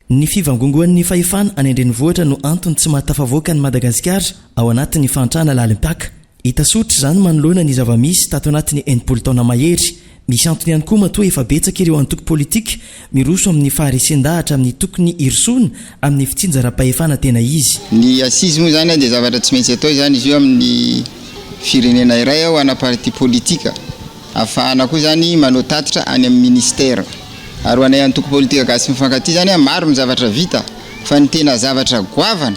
Ny fivangongoan'ny fahefana any an-drenivohitra no antony tsy mahatafavoaka ny Madagasikara ao anatin'ny fantrana lalim-paka. Hitasotra zany manoloana ny zava-misy tato anatin'ny enimpolo taona mahery. Misy antony ihany koa matoa efa betsaka ireo antoko politika miroso amin'ny faharesen-dahatra amin'ny tokony irsona amin'ny fitsinjaram-pahefana tena izy. Ny assise moa zany dia zavatra tsy maintsy atao zany izy io amin'ny firenena iray ao ana parti politika ahafahana koa zany manao tatitra any amin'ny ministère. Ary anay antoko politika gasy mifankaty zany maro ny zavatra vita fa ny tena zavatra goavana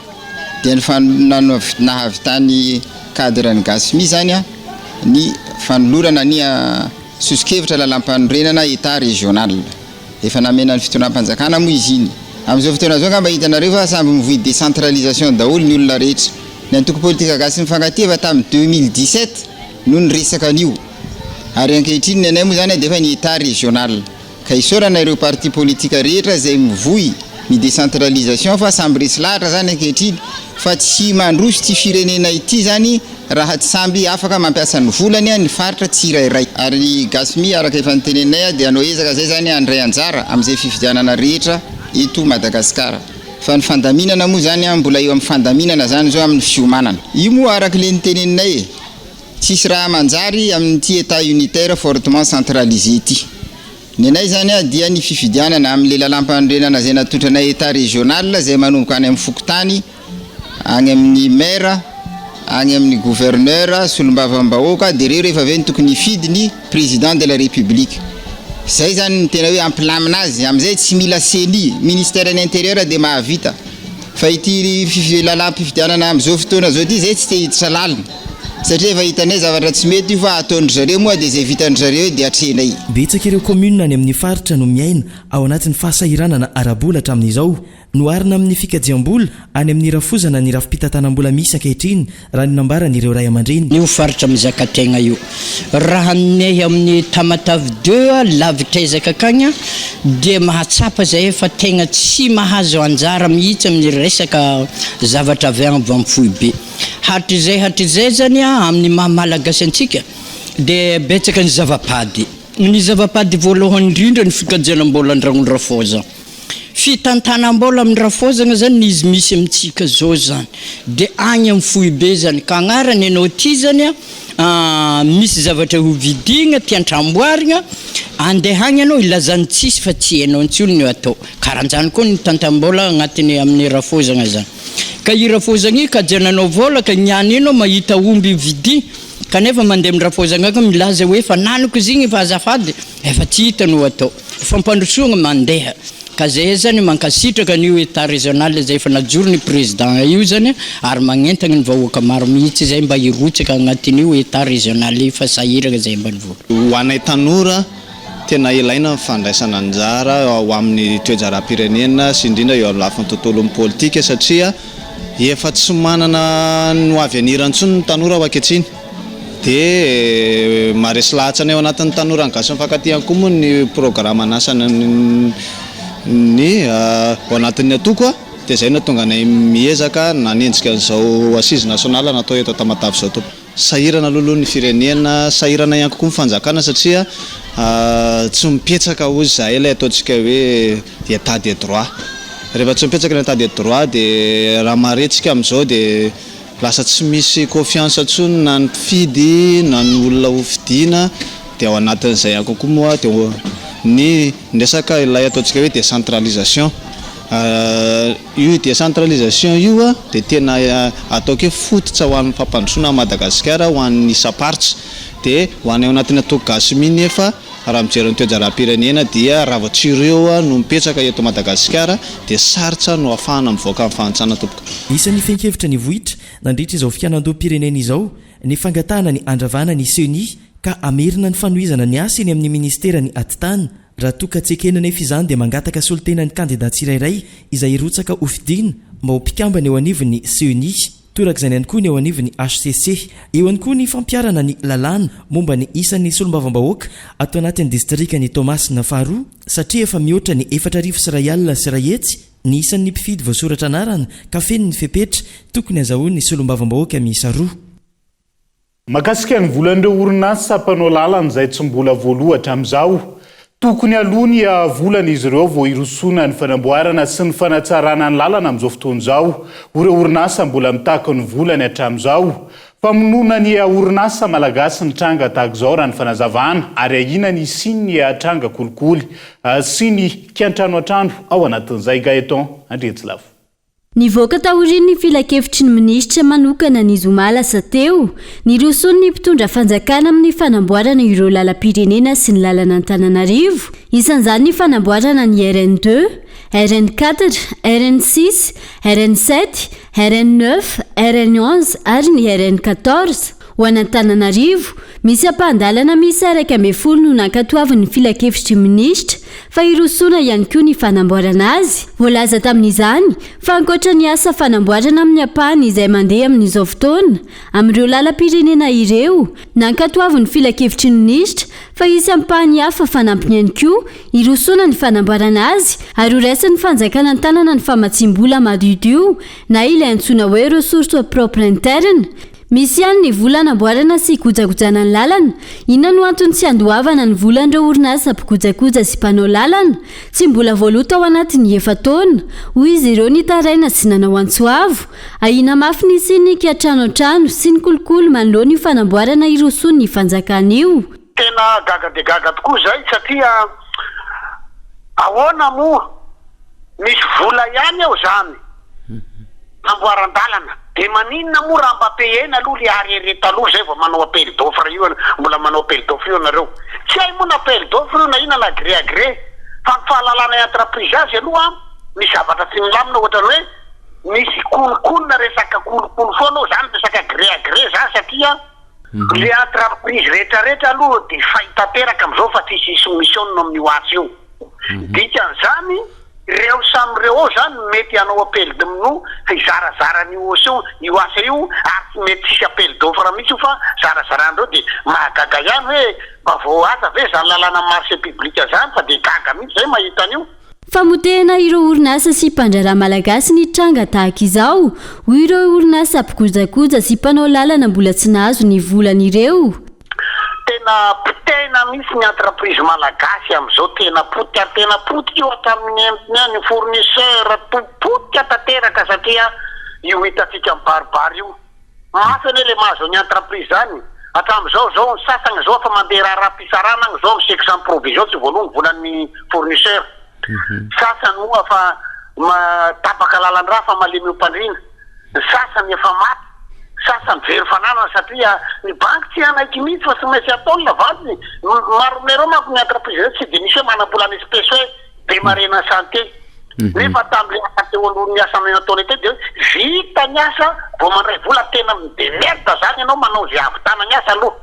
dia ny nahavitany cadre ny gasy mi zany ny fanolorana ny soskevitra lalam-panorenana état régional. Efa namena ny fitonam-panjakana moa izy iny. Amin'izao fotoana zao ngamba hitanareo fa samby mivoy décentralisation daholo ny olona rehetra. Ny antoko politika gasy mifankaty efa tamin'ny 2017 no ny resaka an'io. Ary ankehitriny ny anay moa zany dia efa ny état régional. Ka isorana ireo parti politika rehetra izay mivoy ny décentralisation fa samby resy lahatra zany ankehitriny fa tsy mandroso ty firenena ity zany raha tsy samby afaka mampiasa ny volany ny faritra tsirairay. Ary gasmi araka efa nytenenay dia anao ezaka zay zany andray anjara amin'izay fifidianana rehetra eto Madagasikara. Fa ny fandaminana moa zany mbola eo amin'ny fandaminana zany zao amin'ny fiomanana. Io moa araka le nytenenay tsisy raha manjary amin'ity état unitaire fortement centralisé ity. Nenay zany dia ny fifidianana amin'ny lalam-panorenana zay natotranay état régional zay manomboka any amin'ny fokotany any amin'ny maire any amin'ny gouverneur solombavam-bahoaka dia reo rehefa avy ny tokony hifidiny président de la république. Zay zany ny tena hoe ampilamina azy amin'izay tsy mila CENI ministère de l'intérieur dia mahavita fa ity lalam-pifidianana amin'izao fotoana zao ty zay tsy te hiditra lalina satria efa hitanay zavatra tsy mety io fa ataon'ny zareo moa dia zay vitany zareo dia atrenay. Betsaka ireo commune any amin'ny faritra no miaina ao anatin'ny fahasahiranana ara-bola hatramin'izao noarina amin'ny fikajiam-bola any amin'ny rafozana ny rafi-pitantanam-bola misy ankehitriny raha ny nambarany ireo ray aman-dreny. Io faritra mizakategna io raha ny amin'ny Tamatave 2 lavitra ezaka akagny dia mahatsapa zay efa tegna tsy mahazo anjara mihitsy amin'ny resaka zavatra avy any Vampoibe. Hatrizay zany amin'ny mahamalagasy antsika dia betsaka ny zavapady. Ny zavapady voalohany indrindra ny fikajianam-bola andragnony Rafoza. Fitantanam-bola amin'ny Rafozana zany izy misy amintsika zao zany dia agny amin'ny Foibe zany ka agnarany ianao ty zany misy zavatra ho vidigna tiantramboarigna andehagny ianao ilazany tsisy fa tsy hainao ntsolo ny atao karanjany koa ny tantam-bola agnatiny amin'ny Rafozana zany. Ka i Rafozana ka jananao vola ka niany ianao mahita omby vidi kanefa mandeha amin'ny Rafozana ka milaza hoe fa nanoko zigny fa azafady efa tsy hitanao atao fampandrosoagna mandeha. Ka zay zany mankasitraka n'io état régional zay efa najoro ny président io zany ary magnentagna ny vahoaka maro mihitsy zay mba hirotsaka agnatin'io état régional fa sahiraka zay mba nivola. Ho anay tanora tena ilaina fandraisana anjara ho amin'ny toejaram-pirenena sy indrindra eo amin'ny lafiny tontolon'ny politika satria efa tsy manana no avy anirantsony ny tanora ho ankehitriny dia maresy lahatsana eo anatin'ny tanora ny gasy mifankaty koa moa ny programme anasana ny ao anatin'ny atoko dia zay no tonga anay miezaka nanenjika an'izao assise nationale natao eto Tamatave zao to. Sahirana aloha ny firenena, sahirana ihany koa mifanjakana satria tsy mipetsaka hozy zahay ilay ataontsika hoe état de droit. Rehefa tsy mipetsaka ny état de droit dia raha maretsika amin'izao dia lasa tsy misy confiance ntsony na ny mpifidy na ny olona ho fidiana dia ao anatin'izay ihany koa moa dia ny resaka ilay ataontsika hoe décentralisation. Io décentralisation io dia tena ataoko hoe fototra ho an'ny fampandrosoana Madagasikara ho an'ny isaparitra dia ho anay ao anatin'ny atoko gasy mihitsy nefa raha mijery ny toejaram-pirenena dia raha vao tsireo no mipetraka eto Madagasikara dia sarotra no ahafahana mivoaka amin'ny fahantsana tompoko. Isan'ny fenkevitra ny vohitra nandritra izao fianan-doam-pirenena izao ny fangatahana ny andravana ny CENI ka amerina ny fanohizana ny asa eny amin'ny ministera ny atitany raha toka tsy ekena nefa izany dia mangataka solotenany kandida tsirairay izay rotsaka ofidina mba ho mpikambana eo anivon'ny CENI torak'izany ihany koa ny eo anivon'ny HCC eo ihany koa ny fampiarana ny lalàna momba ny isan'ny solombavambahoaka atao anatin'ny distrikany Tomasina faharoa satria efa mihoatra ny 4,000 sy rahetsy ny isan'ny mpifidy voasoratra anarana ka feno ny fepetra tokony azahoan'ny solombavambahoaka miisa roa. Makasika ny volan'ireo orinasa mpanao lalana izay tsy mbola voalohatra amin'izao tokony alohany volana izy ireo vao irosona ny fanamboarana sy ny fanatsarana ny lalana amin'izao fotoana izao ireo orinasa mbola mitako ny volany hatramin'izao famonona ny orinasa malagasy ny tranga tahaka izao raha ny fanazavana ary ahina ny siny tranga kolikoly sy ny kiantrano antrano ao anatin'izay Gaeton Andretsilavo. Nivoaka taorian'ny filakevitry ny minisitra manokana ny zoma lasa teo nirosony mpitondra fanjakana amin'ny fanamboarana ireo lalam-pirenena sy ny lalana Antananarivo isan'izany ny fanamboarana ny RN2, RN4, RN6, RN7, RN9, RN11 ary ny RN14 ho an'Antananarivo misy ampandalana misy 110 no nankatoavin'ny filakevitry minisitra fa irosona ihany koa ny fanamboarana azy. Voalaza tamin'izany fa ankoatra ny asa fanamboarana amin'ny ampahany izay mandeha amin'izao fotoana amin'ireo lalam-pirenena ireo nankatoavin'ny filakevitry minisitra fa isy ampahany hafa fanampiny ihany koa irosona ny fanamboarana azy ary horaisiny fanjakana ny tanana ny famatsim-bola madio na ilay antsoina hoe ressources propres internes. Misy ihany ny vola namboarana sy gojakojana ny lalana. Inona no antony tsy andoavana ny volan'ireo orinasa mpikojakoja sy mpanao lalana? Tsy mbola voalota ao anatin'ny efa taona. Hoy izy ireo ny taraina sy nanao antsoavo. Ahina mafy ny siny kiantrano sy ny kolikoly manoloana ny fanamboarana irosony ny fanjakana io. Tena gaga de gaga tokoa zay satria ahoana moa misy vola ihany ao zany namboaran-dalana. De maninona moa raha mba payena aloha le arereta aloha zay vao manao appel d'offre io mbola manao appel d'offre io nareo. Tsy hay moa na appel d'offre io na ina na gré à gré fa ny fahalalana entreprise azy aloha misy zavatra tsy milamina ohatra hoe misy kolokolona resaka kolokolo foana zany resaka gré à gré zany satria le entreprise rehetrarehetra aloha de fahita teraka amin'izao fa tsisy soumission amin'io asa io. Dikan'izany reo samyreo zany mety hanao appel d'offre fa izarazara n'io io asa io ary tsy mety tsisy appel d'offre mihitsy fa zarazarandreo de mahagaga ihany hoe mba vao aza ve zany lalana marché public zany fa de gaga mihitsy zay mahita an'io. Famotehana ireo orinasa sy mpandraraha malagasy ny tranga tahaka izao hoy ireo orinasa mpikojakoja sy mpanao lalana mbola tsy nahazo ny volan'ireo. Tena misy ny entreprise malagasy amin'izao tena potika io atamin'ny ny fournisseur potika tanteraka satria io hitantsika mibaribary io masana le mahazo ny entreprise zany hatramin'izao zao ny sasany zao fa mandeha raha-pisarana zao amin'ny section provision tsy voalohany volan'ny fournisseur sasany moa fa tapaka lalan-draha fa malemy mpandrina ny sasany efa maty sasany very fananana satria ny banky tsy anaiky mihitsy fa sy maintsy ataony lavady maromereo manko ny entreprise tsy de misy hoe manam-bolana espèce hoe démarrena santé nefa tamin'le asa teo alohan'ny ny asa ataony teo de vita ny asa vao mandray vola tena midemerta zany ianao manao zay avitana ny asa aloha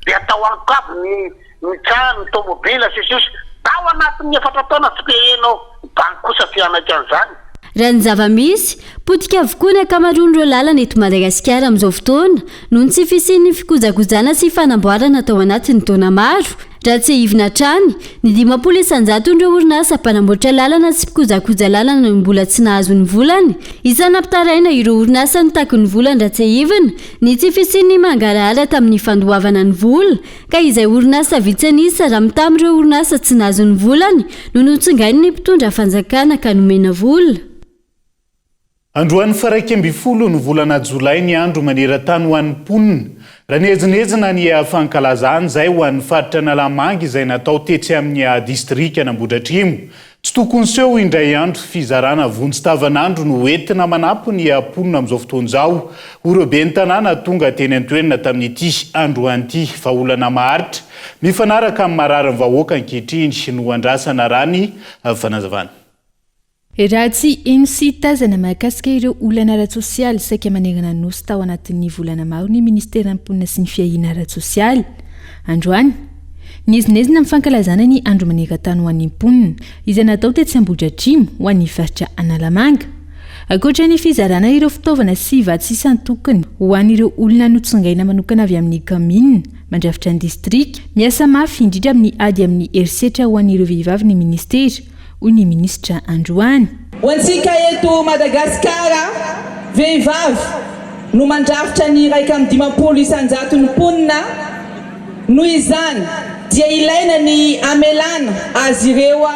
de atao ankabo ny trano ny tomobila sisisy tao anatin'ny 4 taona tsy pehenao banky kosa ty anaiky an'izany. Raha ny zava-misy potika avokoa ny akamaroan'ireo lalana eto Madagasikara amin'izao fotoana noho ny tsy fisian'ny fikojakojana sy fanamboarana tao anatin'ny taona maro. Raha tsy hivina hatrany ny 50% ireo orinasa mpanamboatra lalana sy mpikojakoja lalana no mbola tsy nahazo ny volany. Isana mpitaraina ireo orinasa nitako ny volany raha tsy hivina ny tsy fisian'ny mangarahara tamin'ny fandoavana ny vola ka izay orinasa vitsanisa raha mitamin'ireo orinasa tsy nahazo ny volany no notsingainy ny mpitondra fanjakana ka nomena vola. Androany faraiky amby folo ny volana Jolay ny andro maneran-tany ho an'ny mponina. Raha nihezinezina ny fankalazany zay ho an'ny faritra Nalamangy izay natao tetsy amin'ny distrika Anambohidratrimo. Tsy tokony seho indray andro fizarana vonjy-tavan'andro no entina manampy ny mponina amin'izao fotoana izao. Ireo be ny tanàna tonga teny an-toerana tamin'ity androany ity fa olana maharitra. Mifanaraka amin'ny marariny vahoaka ankehitriny no andrasana raha ny fanazavana. Raha tsy iny sy tazana mahakasika ireo olana ara-tsosialy saika manerana nosy tao anatin'ny volana maro ny ministera ny mponina sy ny fiahiana ara-tsosialy. Androany nizinezina mifankalazana ny andro maneran-tany ho an'ny mponina izay natao tetsy Ambohidratrimo ho an'ny faritra Analamanga. Ankoatra ny fizarana ireo fitaovana sy vatsy isan-tokony ho an'ireo olona notsongaina manokana avy amin'ny commune mandrafitra ny district, miasa mafy indrindra amin'ny ady amin'ny herisetra ho an'ireo vehivavy ny ministera, hoy ny ministra Androany. Ho antsika eto Madagasikara, vehivavy no mandrafitra ny 150 ny mponina, noho izany dia ilaina ny amelana azy ireo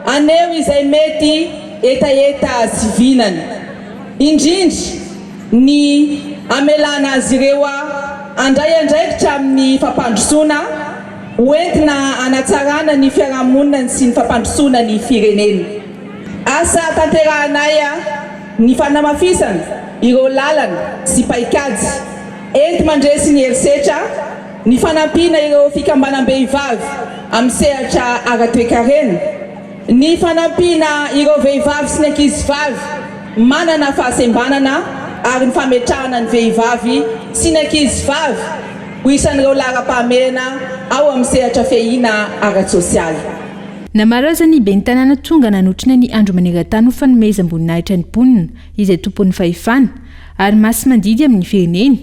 aneo izay mety etaeta sy vinany. Indrindra ny amelana azy ireo andray andraikitra amin'ny fampandrosoana hoentina anatsarana ny fiarahamonina sy ny fampandrosoana ny firenena. Asa tanterahanay ny fanamafisana ireo lalana sy paikady enti mandresy ny herisetra, ny fanampiana ireo fikambanam-behivavy amin'ny sehatra ara-toekarena, ny fanampiana ireo vehivavy sy ny ankizivavy manana fahasembanana ary ny fametrahana ny vehivavy sy ny ankizivavy ho isan'ireo lara-pahamehana ao amin'ny sehatra fehina ara-tsosialy. Namaraza ny ben'ny tanàna tonga nanotrina ny andro maneran-tany ho fanomezam-boninahitra ny mponina izay tompon'ny fahefana ary masy mandidy amin'ny firenena.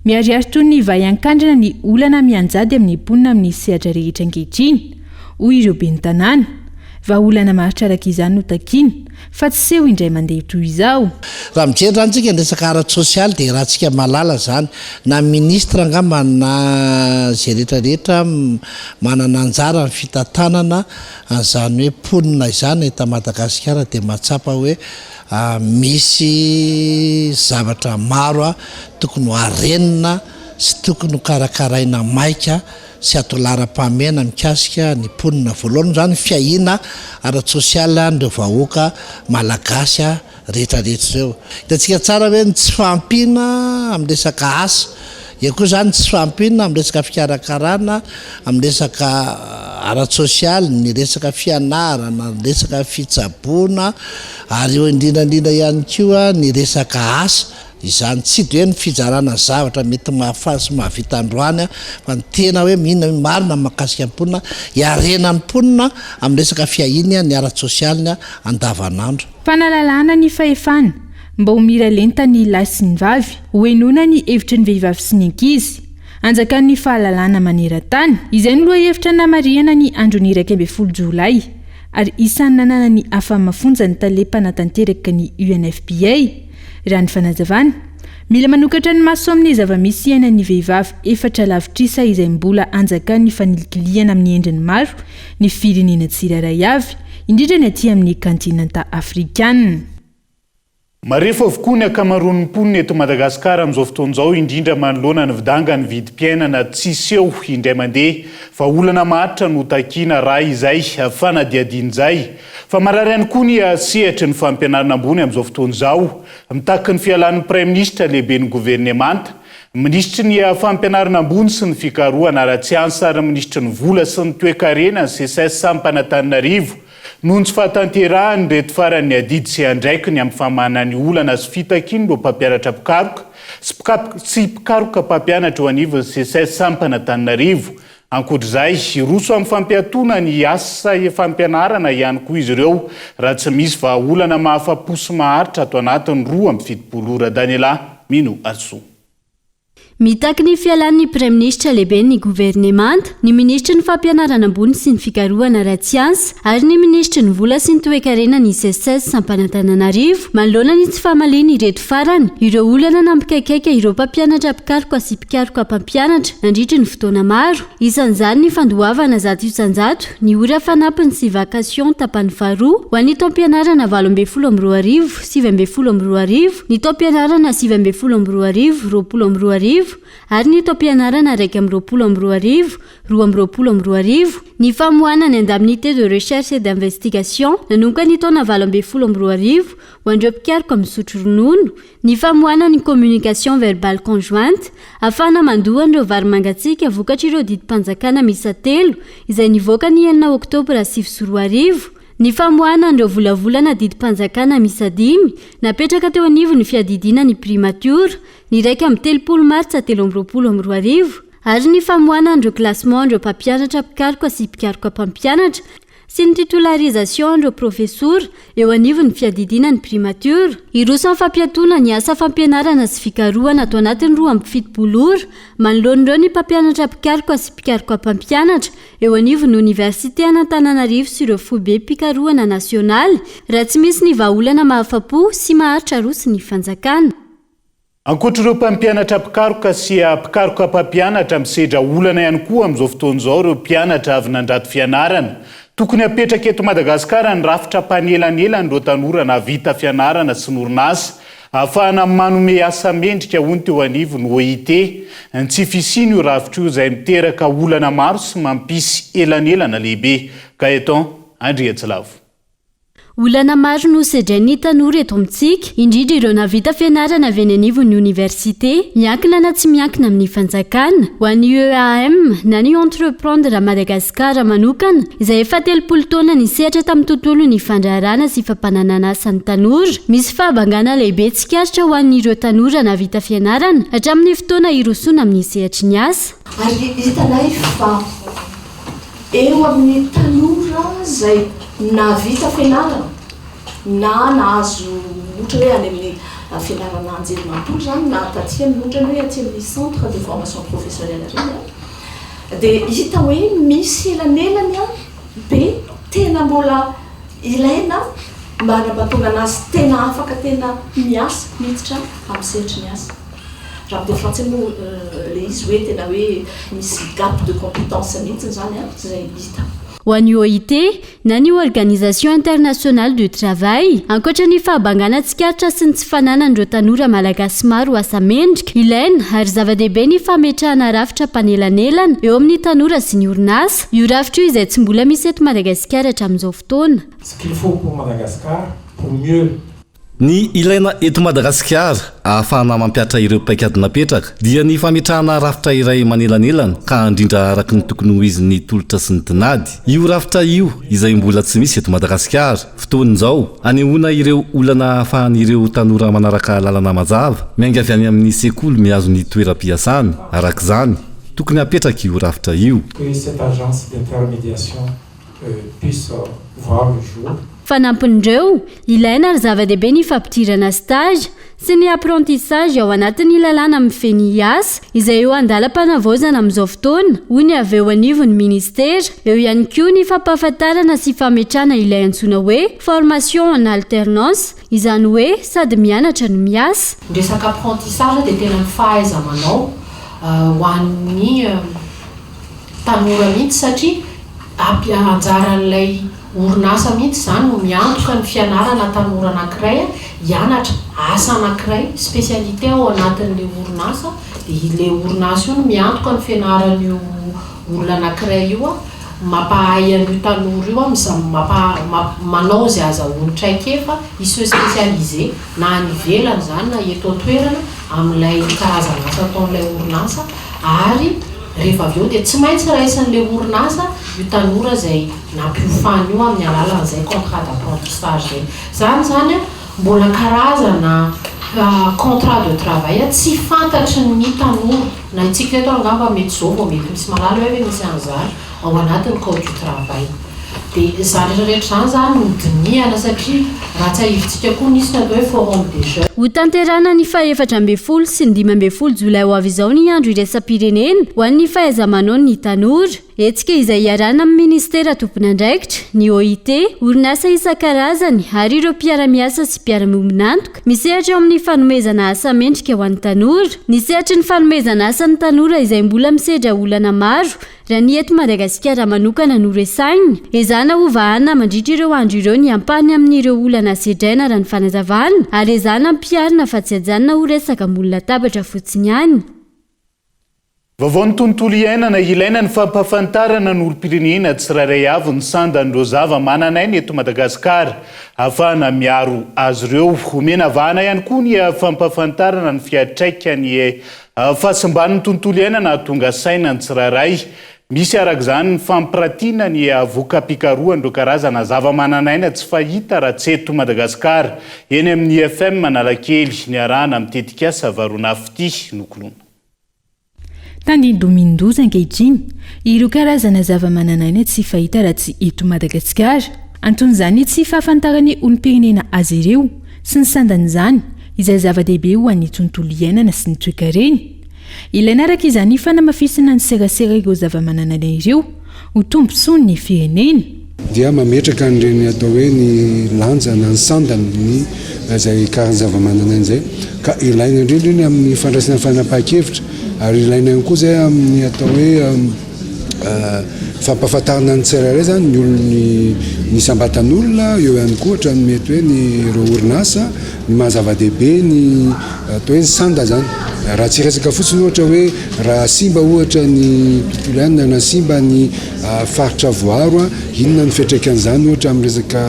Miariary toy ny vaian-kandrina ny olana mianjady amin'ny mponina amin'ny sehatra rehetra ankehitriny, hoy ireo ben'ny tanàna. Vaolana maritra araka izany no takiana fa tsy seho indray mandeha toy izao. Raha mijery rahantsika indresaka ara-tsosialy dia raha tsika malala zany na ministra angamba na zay rehetrarehetra manana anjara ny fitantanana zany hoe mponina izany eto Madagasikara dia mahatsapa hoe misy zavatra maro tokony ho arenina sy tokony ho karakaraina maika sy atao lara-pahamehana mikasika ny mponina. Voalohany zany fiahina ara-tsosialy nireo vahoaka malagasy rehetrarehetra ireo. Hitantsika tsara hoe ny tsy fahampiana amin'ny resaka asa, eo koa zany tsy fahampiana amin'ny resaka fikarakarana, amin'ny resaka ara-tsosialy, ny resaka fianarana, ny resaka fitsaboana, ary eo indrindrandrindra ihany koa ny resaka asa. Izany tsy dia ny fijarana zavatra mety mahafaly sy mahavita androany fa ny tena hoe mihina marina makasika mponina, iarena ny mponina amin'ny resaka fiahiny ny ara-tsosialy andavanandro. Fanalalana ny fahefana mba ho mira lenta ny lahy sy ny vavy, hoenona ny hevitry ny vehivavy sy ny ankizy, anjakan'ny fahalalana maneran-tany. Izay no lohahevitra namariana ny andro ny 12 Jolay ary isan'ny nanana ny afa-mafonja ny talepana tanteraka ny UNFPA. Raha ny fanazavana, mila manokatra ny maso amin'ny zava-misy iainan'ny vehivavy efatra lavitrisa izay mbola anjaka ny fanilikiliana amin'ny endriny maro ny firenena tsirairay avy, indrindra ny aty amin'ny kantinanta afrikanina. Marefa avokoa ny akamaroan'ny mponina eto Madagasikara amin'izao fotoan'izao, indrindra manoloana ny vidanga ny vidim-piainana tsy seho indray mandeha, fa olana maritra no takiana raha izay fanadiadian'izay. Fa marary ihany koa ny sehatra ny fampianarana ambony amin'izao fotoan'izao, mitaky ny fialan'ny Praiministra lehibe ny governemanta, ministry ny fampianarana ambony sy ny fikarohana ara-tsiansa ary ministry ny vola sy ny toe-karena CSS Ampanantananarivo noho ny tsy fahatanterahany reto farany adidy sy andraiky ny amin'ny famahana ny olana sy fitakiany ireo mpampianatra pikaroka sy pikaroka mpampianatra ho anivon'ny CSS Ampanantananarivo. Ankoatr'izay, roso amin'ny fampiatona ny asa fampianarana ihany koa izy ireo raha tsy misy vahaolana mahafa-po sy maharitra ato anatiny 2 ora. Daniela Mino Arso. Mitaky ny fialan'ny Praiministra lehibe ny governemanta, ny ministry ny fampianarana ambony sy ny fikarohana ara-tsiansa ary ny ministry ny vola sy ny toe-karena ny CSS Ampanantananarivo manoloana ny tsy fahamaliana ireto farany ireo olana nampikaikaika ireo mpampianatra pikaroka sy pikaroka mpampianatra nandritra ny fotoana maro. Isan'izany ny fandoavana 100 ny ora fanampiny sy vakasion tapany faharoa ho an'ny taom-pianarana 12 sy 12 ny taom-pianarana 12 20 ary ny taom-pianarana 1 20 ny famohana ny indemnité de recherche et d'investigation nanomboka ny taona 12 ho an'ireo pikaroka misotro ronono, ny famohana ny communication verbale conjointe afahana mandohan'ireo vary mangatsiaka vokatra ireo didim-panjakana misa 3 izay nivoaka ny 9 Oktobra 2020, ny famohana an'ireo volavolana didim-panjakana misa 5 napetraka teo anivony fiadidina ny primature ny 1 Maritsa 2020 ary ny famoanan'ireo classement ireo mpampianatra mpikaroka sy mpikaroka mpampianatra sy ny titularisation ireo professora eo anivony fiadidina ny primature iroso amin'ny fampiatona ny asa fampianarana sy fikarohana atao anatiny 2.7 ora manoloan'ireo ny mpampianatra mpikaroka sy mpikaroka mpampianatra eo anivony université an'Antananarivo sy ireo foibe mpikarohana nasionaly raha tsy misy ny vahaolana mahafapo sy maharitra roa sy ny fanjakana. Ankoatr'ireo mpampianatra mpikaroka sy mpikaroka mpampianatra misedra olana ihany koa amin'izao fotoan'izao ireo mpianatra avy nandrato fianarana. Tokony apetraka eto Madagasikara ny rafitra mpanelanelany ireo tanora navita fianarana sy norinasa ahafahana manome asa mendrika hono teo anivony OIT. Tsy fisiny io rafitra io izay miteraka olana maro sy mampisy elanelana lehibe. Gaeton Andriatsilavo. Olana maro no sedrainy tanora eto amintsika, indrindra ireo navita fianarana avy any anivon'ny université, miankina na tsy miankina amin'ny fanjakana, ho an'ny EAM na ny entreprendre Madagasikara manokana, izay efa 30 taona nisehatra tamin'ny tontolon'ny fandraharana sy fampananana asan'ny tanora. Misy fahabangana lehibe tsikaritra ho an'ireo tanora navita fianarana hatramin'ny fotoana irosona amin'ny sehatry ny asa. Ary hitanay fa eo amin'ny tanora izay navita fianarana na nahazo ohatra hoe any amin'ny fianarana anjerimanontolo zany na taty amin'ny ohatra hoe aty amin'ny centre de formation professionnelle reny dia hita hoe misy elanelany be tena mbola ilaina mba hanampahatonga anazy tena afaka tena miasa miditra amin'ny sehatry ny asa. Raha de français moa le izy hoe tena hoe misy gap de compétence mihitsy zany zay hita. Ho an'ny OIT na ny Organisation Internationale du Travail, ankoatra ny fahabangana tsikaritra sy ny tsy fananan'ireo tanora malagasy maro asa mendrika, ilaina ary zava-dehibe ny fametrahana rafitra mpanelanelana eo amin'ny tanora sy ny orinasa. Io rafitra io izay tsy mbola misy eto Madagasikara hatramin'izao fotoana. Ce qu'il faut pour Madagascar pour mieux ny ilaina eto Madagasikara ahafahana mampiatra ireo paikady napetraka dia ny fametrahana rafitra iray manelanelana ka indrindra araka ny tokony ho izy ny tolotra sy ny tinady. Io rafitra io izay mbola tsy misy eto Madagasikara fotoan'izao anehoana ireo olana ahafahan'ireo tanora manaraka lalana mazava miainga avy any amin'ny sekoly mihazo ny toeram-piasany. Araka izany tokony apetraka io rafitra io. Que cette agence d'intermédiation puisse voir le jour. Fanampin'ireo, ilaina ary zava-dehibe ny fampitirana stage sy ny apprentissage ao anatin'ny lalàna mifeny asa izay eo andalam-panavaozana amin'izao fotoana, hoy ny avy eo anivon'ny ministera. Eo ihany koa ny fampahafantarana sy fametrahana ilay antsoina hoe formation en alternance, izany hoe sady mianatra no miasa. Resaka apprentissage dia tena fahaiza-manao ho an'ny tanora mihitsy satria anjaran'ilay orinasa mihitsy zany no miantoka ny fianarana tanora anankiray hianatra asa anankiray spécialité ao anatin'le orinasa dia le orinasa io no miantoka ny fianaran'io olona anankiray io mampahay an'io tanora io manao zay azahoany traikefa iso spécialisé na any ivelany zany na eto toerana amin'ilay karazana asa ataon'ilay orinasa ary rehefa avy eo dia tsy maintsy raisan'le orinasa io tanora izay nampiofany io amin'ny alalan'izay contrat d'apprentissage zany. Zany mbola karazana contrat de travail tsy fantatry ny tanora na itsika eto angamba mety zao vao mety misy malala hoe misy an'izany ao anatin'ny code du travail. Dia zany rehetrarehetra zany zany nodiniana satria raha tsy ahivontsika koa nisy natao hoe forum des jeunes. Ho tanterana ny 14 sy ny 15 jolay ho avy izao ny andro iraisam-pirenena ho an'ny fahaiza-manao ny tanora. Hetsika izay iarana amin'ny ministera tompon'andraikitra, ny OIT, orinasa isan-karazany ary ireo mpiara-miasa sy mpiara-miombinantoka misehatra eo amin'ny fanomezana asa mendrika ho an'ny tanora. Ny sehatry ny fanomezana asa ny tanora izay mbola misedra olana maro raha ny eto Madagasikara manokana no resainy. Ezana ho vahana mandritra ireo andro ireo ny ampahany amin'ireo olana sedraina raha ny fanazavana ary ezana mpiarina fa tsy hajanona ho resaka ambony latabatra fotsiny ihany. Vaovao tontolo iainana ilaina ny fampahafantarana ny olom-pirenena tsirairay avy ny sandan'ireo zava-manan'aina eto Madagasikara ahafahana miaro azy ireo. Omena vahana ihany koa ny fampahafantarana ny fiatraikany fahasimban'ny tontolo iainana hahatonga saina ny tsirairay. Misy arak'izany ny fampiratiana ny voka-pikarohan'ireo karazana zava-manan'aina tsy fahita raha tsy eto Madagasikara. Eny amin'ny FM Analakely ny arahana mitetika asa varona fity nokolona. tandindromindoza ankehitriny ireo karazana zava-mananaina tsy fahita raha tsy eto Madagasikara. Anton'izany tsy fahafantarany olom-pirenena azy ireo sy ny sandan'izany izay zava-dehibe ho an'ny tontolo iainana sy ny toe-karena. Ilaina araka izany fanamafisana ny serasera ireo zava-mananaina ireo ho tombontsoa ny firenena. Dia mametraka an'ireny atao hoe ny lanjana ny sandany ny izay karazan-zava-mananaina izay ka ilaina indrindra ny amin'ny fandraisana fanapahan-kevitra ary ilaina ihany koa izay amin'ny atao hoe fampahafantarana ny tsirairay zany ny olony ny sambatan'olona eo ihany koa ohatra ny mety hoe ny ireo orinasa ny mahazava-dehibe ny atao hoe ny sanda zany raha tsy resaka fotsiny ohatra hoe raha simba ohatra ny tontolo iainana na simba ny faritra voaro inona ny fiantraikan'izany ohatra amin'ny resaka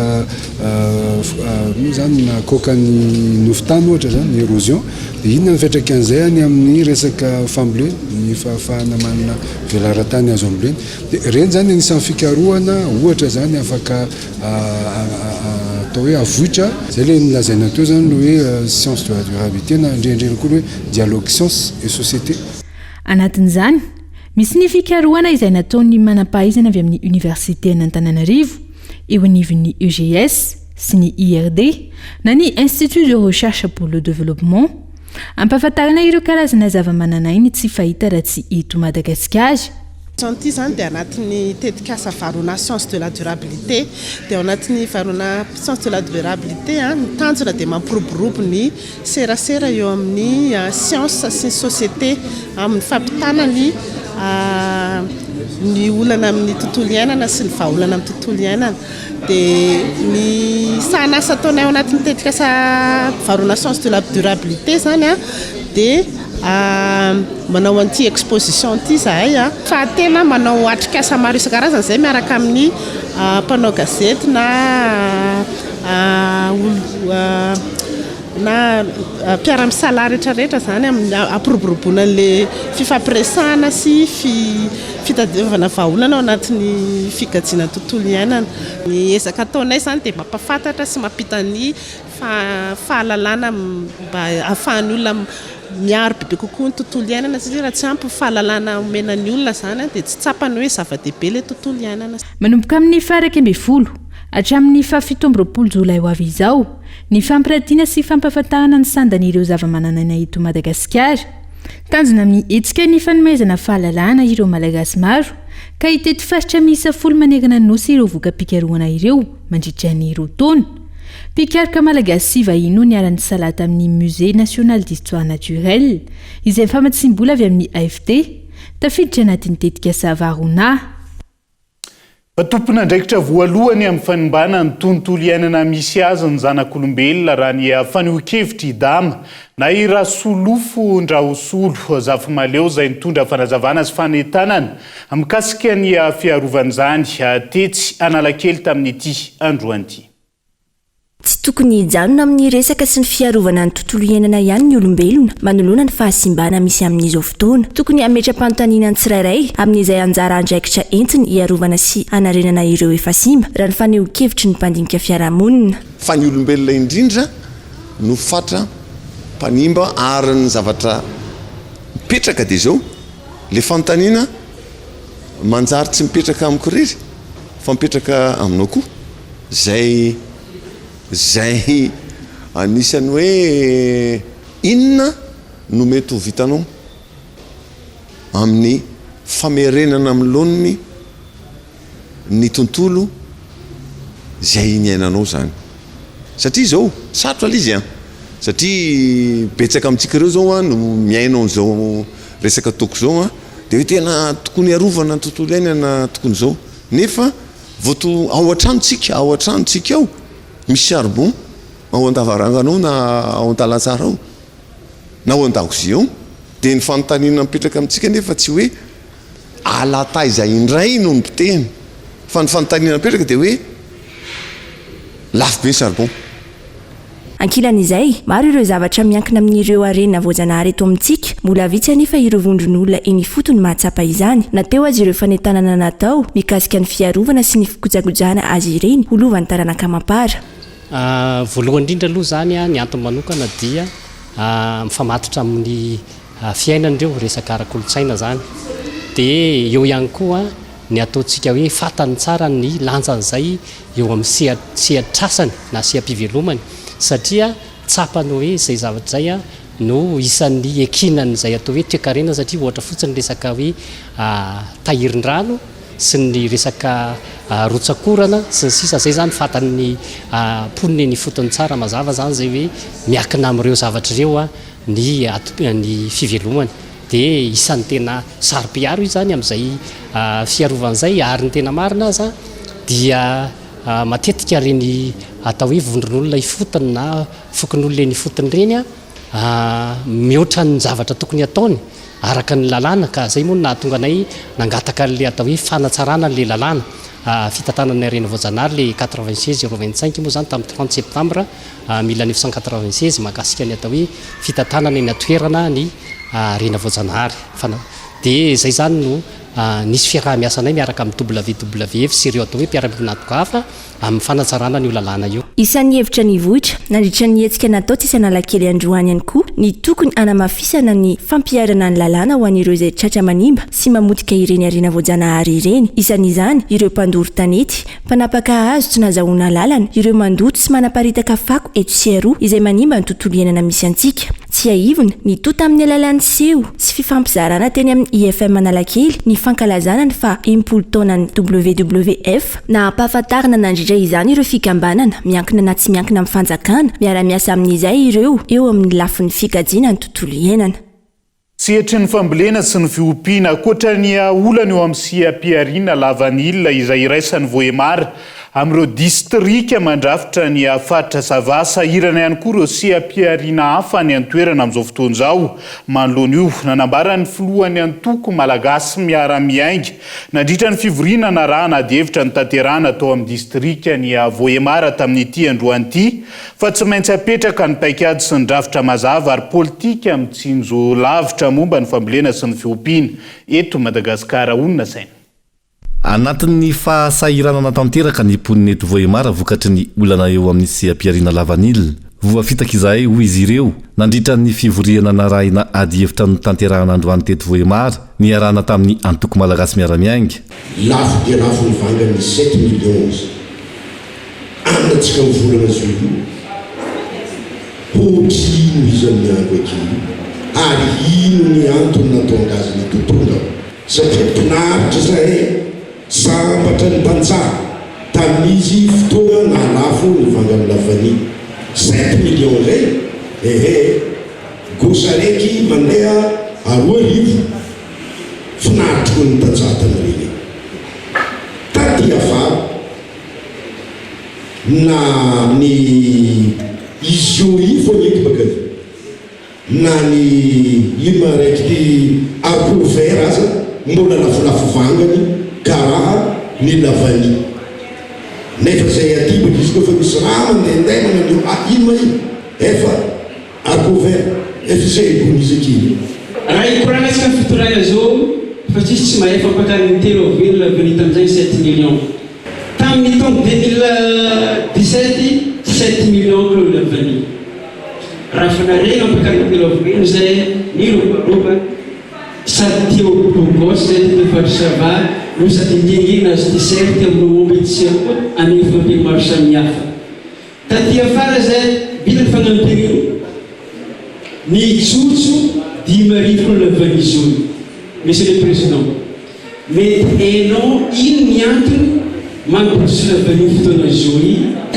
zany na kokan'ny nofotany ohatra zany ny érosion dia inona ny fiantraikan'izay any amin'ny resaka fambolena ny fahafahana manana velaran-tany azo ambolena dia reny zany anisan'ny fikarohana ohatra zany afaka atao hoe avohitra zay le nilazaina teo zany no hoe science de la durabilité na indrendreny koa hoe dialogue science et société. Anatin'izany misy ny fikarohana izay nataony manam-pahaizana avy amin'ny université an'Antananarivo eo anivon'ny EGS sy ny IRD na ny Institut de recherche pour le développement ampahafantarana ireo karazana zava-mananaina tsy fahita raha tsy eto Madagasikara. Santy zany dia anatin'ny tetikasa varona science de la durabilité dia anatin'ny varona science de la durabilité ny tanjona dia mampiroborobo ny serasera eo amin'ny science sy ny société amin'ny fampitanany ny olana amin'ny tontolo iainana sy ny vahaolana amin'ny tontolo iainana dia ny sanasa ataonay ao anatin'ny tetikasa varona science de la durabilité zany dia manao anti exposition ty zahay fa tena manao atrikasa maro isan-karazany zay miaraka amin'ny mpanao gazety na mpiara-misala rehetrarehetra zany ampiroboroboana an'le fifampiresahana sy fitadiavana vahaolana ao anatin'ny figajiana tontolo iainana. Ny ezaka ataonay zany dia mampafantatra sy mampita ny fahalalana mba ahafahan'ny olona miaro bebe kokoa ny tontolo iainana satria raha tsy ampy fahalalana omenan'ny olona zany dia tsy tsapany hoe zava-dehibe ilay tontolo iainana. Manomboka amin'ny faha 12 hatramin'ny faha 17 jolay ho avy izao ny fampiratiana sy fampahafantarana ny sandan'ireo zava-mananaina eto Madagasikara. Tanjona amin'ny hetsika ny fanomezana fahalalana ireo malagasy maro ka hiteto faritra miisa 10 manerana ny nosy ireo voka-pikarohana ireo mandritra ny roa taona. Pikaroka malagasy sy vahiny no niara-ny salata amin'ny Musée national d'histoire naturelle izay famatsimbola avy amin'ny AFT tafiditra anatin'ny tetikasa varona. Tompona andraikitra voalohany amin'ny fanimbana ny tontolo iainana misy azy ny zanak'olombelona raha ny faneho-kevitra idama na irasolofo ndrahosolo zafimaleo izay nitondra fanazavana sy fanentanana mikasika ny fiarovan'izany tetsy Analakely tamin'ity androan'ity. Tsy tokony hijanona amin'ny resaka sy ny fiarovana ny tontolo iainana ihany ny olombelona manoloana ny fahasimbana misy amin'izao fotoana. Tokony hametra-panontaniana ny tsirairay amin'izay anjara andraikitra entiny hiarovana sy hanarenana ireo efa simba raha ny faneho-kevitry ny mpandinika fiarahamonina. Fa ny olombelona indrindra no fatra mpanimba ary ny zavatra mipetraka dia izao le fanontaniana manjary tsy mipetraka amiko irery fa mipetraka aminao koa zay anisany hoe inona no mety ho vitanao amin'ny famerenana amin'loniny ny tontolo zay niainanao zany satria zao sarotra lizy satria betsaka amintsika ireo zao no miainao zao resaka toko zao dia hoe tena tokony harovana ny tontolo iainana tokony zao nefa voto ao an-tranontsika ao misy charbon ao an-davaranganao na ao an-talatsara ao na ao an-dakozia ao dia ny fanontaniana mipetraka amintsika nefa tsy hoe alataiza indray no nipiteny fa ny fanontaniana mipetraka dia hoe lafo be ny charbon. Ankilan'izay maro ireo zavatra miankina amin'ireo arena voajanahary eto amintsika mbola vitsy anefa ireo vondron'olona eny fotony mahatsapa izany nateo azy ireo fanentanana natao mikasika ny fiarovana sy ny fikojakojana azy ireny olovan'ny taranaka mampara. Voalohany indrindra aloha zany ny antony manokana dia mifamatotra amin'ny fiainan'ireo resaka ara-kolotsaina zany. Dia eo ihany koa ny ataontsika hoe fatany tsara ny lanjan'izay eo amin'ny sehatrasany na sehampivelomany, satria tsapany hoe izay zavatra zay no isan'ny ekinany izay atao hoe toekarena, satria ohatra fotsiny resaka hoe tahirin-drano sy ny resaka rotsakorana sy ny sisa zay zany fatan'ny poniny ny fotony tsara mazava zany zay hoe miakina amin'ireo zavatra ireo ny fivelomany. Dia isan'ny tena sarom-piaro izy zany amin'izay fiarovan'izay, ary ny tena marina aza dia matetika reny atao hoe vondron'olona ifotony na fokon'olona ny fotony reny mihoatra ny zavatra tokony ataony araka ny lalàna. Ka zay moa nahatonga anay nangataka le atao hoe fanatsarana le lalàna fitantanany arena voajanahary le 96-025 moa zany tamin'ny 30 septambra 1996 mahakasika ny atao hoe fitantanana ny atoerana ny arena voajanahary. Dia zay zany no nisy fiarah-miasanay miaraka amin'ny WWF sy ireo atao hoe mpiara-mionatok hafa amin'ny fanatsarana ny lalàna io. Isan'ny hevitra ny vohitra nandritra ny hetsika natao tsy isan'alakely androany ihany koa ny tokony anamafisana ny fampiarana ny lalàna ho an'ireo izay tratra manimba sy mamotika ireny arena voajanahary ireny. Isan'izany ireo mpandoro tanety, mpanapaka hazo tsy nazahoana lalana, ireo mandoto sy manaparitaka fako eto sy aroa izay manimba ny tontolo iainana misy antsika. Tsy aivona ny tota amin'ny alalan'ny seho sy fifampizarana teny amin'ny IFM Analakely ny fankalazana ny fa 10 taonan'ny WWF na ampahafantarana nandritra izany ireo fikambanana miankina na tsy miankina amin'ny fanjakana miara-miasa amin'izay ireo eo amin'ny lafin'ny fikajiana ny tontolo iainana. Tsy hetry ny fambolena sy ny fiompiana ankoatra ny olana eo amin'ny siam-piariana lavanilina izay iraisan'ny Vohemara amin'ireo distrika mandrafitra ny afatra Savasa, irana ihany koa ireo siam-piariana hafa ny antoerana amin'izao fotoana izao. Manoloana io nanambarany filohan'ny antoko malagasy miara-miainga nandritra ny fivoriana raha nadihevitra ny tanterahana tao amin'ny distrika ny Vohemara tamin'ity androany ity fa tsy maintsy apetraka ny paikady sy ny drafitra mazava ary politika amin'ny tsinjo lavitra momba ny fambolena sy ny fiompiana eto Madagasikara. Onona saina anatin'ny fahasahiranana tanteraka ny poniny eto Vohemara vokatry ny olana eo amin'ny siam-piariana lavanilina. Voafitaka izay hoy izy ireo nandritra ny fivoriana narahina adihevitra ny tanterahana androany teto Vohemara niarahana tamin'ny antoko malagasy miara-miainga. Lafo dia lafo nivangany 7 millions anatsika mivolana zoio potry ino izy amin'ny andro akiny ary ino ny antony natonga azy ny tontolo satria mpinaritra zahay sambatra ny mpantsara tamin'izy fotoana na lafo nivangany lavany 7 millions zay gosa raiky mandeha 2,000 finaritry ny tanjatana reny taty afara na ny izy io ifo eky baka na ny ino raiky ty arcouvert aza mbola lafolafo vangany karaha ny lavany nefa zay aty baka izy koa fa misy raha mandehandeha mananeo ino ma ino efa arcouvert efa zay bonizy akiny raha ikorana atsika ny fitorana zao fa tsisy tsy mahefa ampakariny telo avelo lavany tamin'izay 7 millions tamin'ny taona 2017 7 millions kilo lavany raha fanarena ampakariny telo avelo zay nilobalova sady teo logos zay tefarisava no sady ndingina azy t-shirt amin'ny omby t-shirt koa amin'ny fampiany maro samihafa taty afara zay bila fanampirino ny tsotso 10,000 kilo lavany zony monsieur le président mety hainao ino ny antony mampirotsy lavany fotoana zony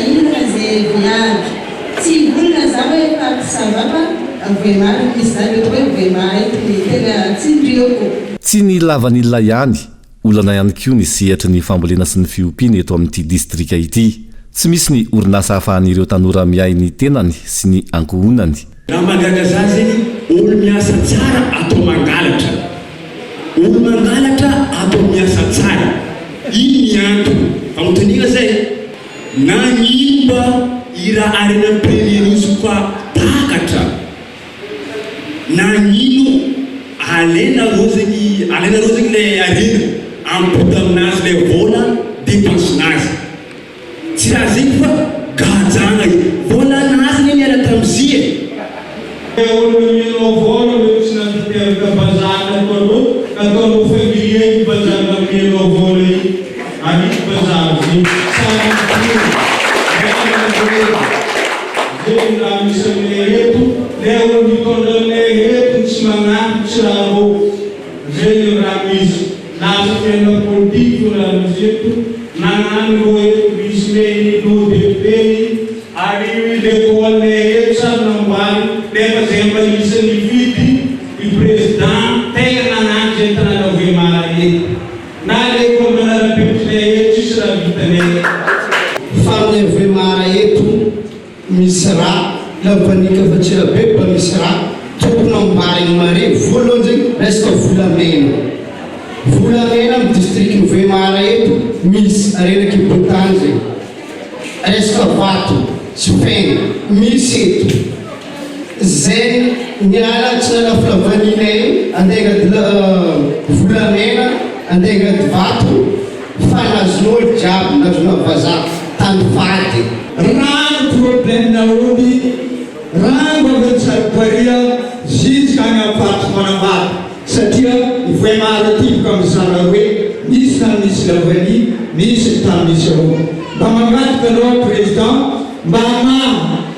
inona zay viavy tsy volona za hoe fampisavava Vohemara misy zany hoe Vohemara tena tsindrioko tsy ny lavanilina ihany olana ihany koa ny sehatra ny fambolena sy ny fiompiana eto amin'ity distrika ity. Tsy misy ny orinasa hahafahan'ireo tanora miay ny tenany sy ny ankohonany. Raha mahagaga zany zegny olo miasa tsara atao mangalatra, olo mangalatra atao miasa tsara. Ino ny antony famotonina zay na nyimba ira arena premier-ministre fa takatra na nino alena rozegny le arena ampota aminazy le vola dépensinazy tsy raha zegny fa gajagna vola nazy ny miara tamin'zie olo mino vola mety tsy nandite eto nagnano eto misy leny lodebeny ary lekôle eto samy nambany lefa zay mba isan'ny vidy i président tegna nanano zay tanàna Voemara eto na lekôle manara-penitra eto sisy raha vitanay famille Voemara eto misy raha lavanika fa tsy rabe mba misy raha tokony ambariny mare voalohany zegny resaka volamena amin'ny district Voemara eto misy arenaky botany zegny resaka vato sy pegna misy eto zay niala tsy nalafilavanina andeha volamena andeha vato fanazon'olo jiaby nazona vazaha tany vady rano problème naomby rango avetsarparia jusqu'à agnafaty manambady satria Voemara tiboka amizara hoe misy tany misy lavani misy tany misy ro mba mangataka aloha président mba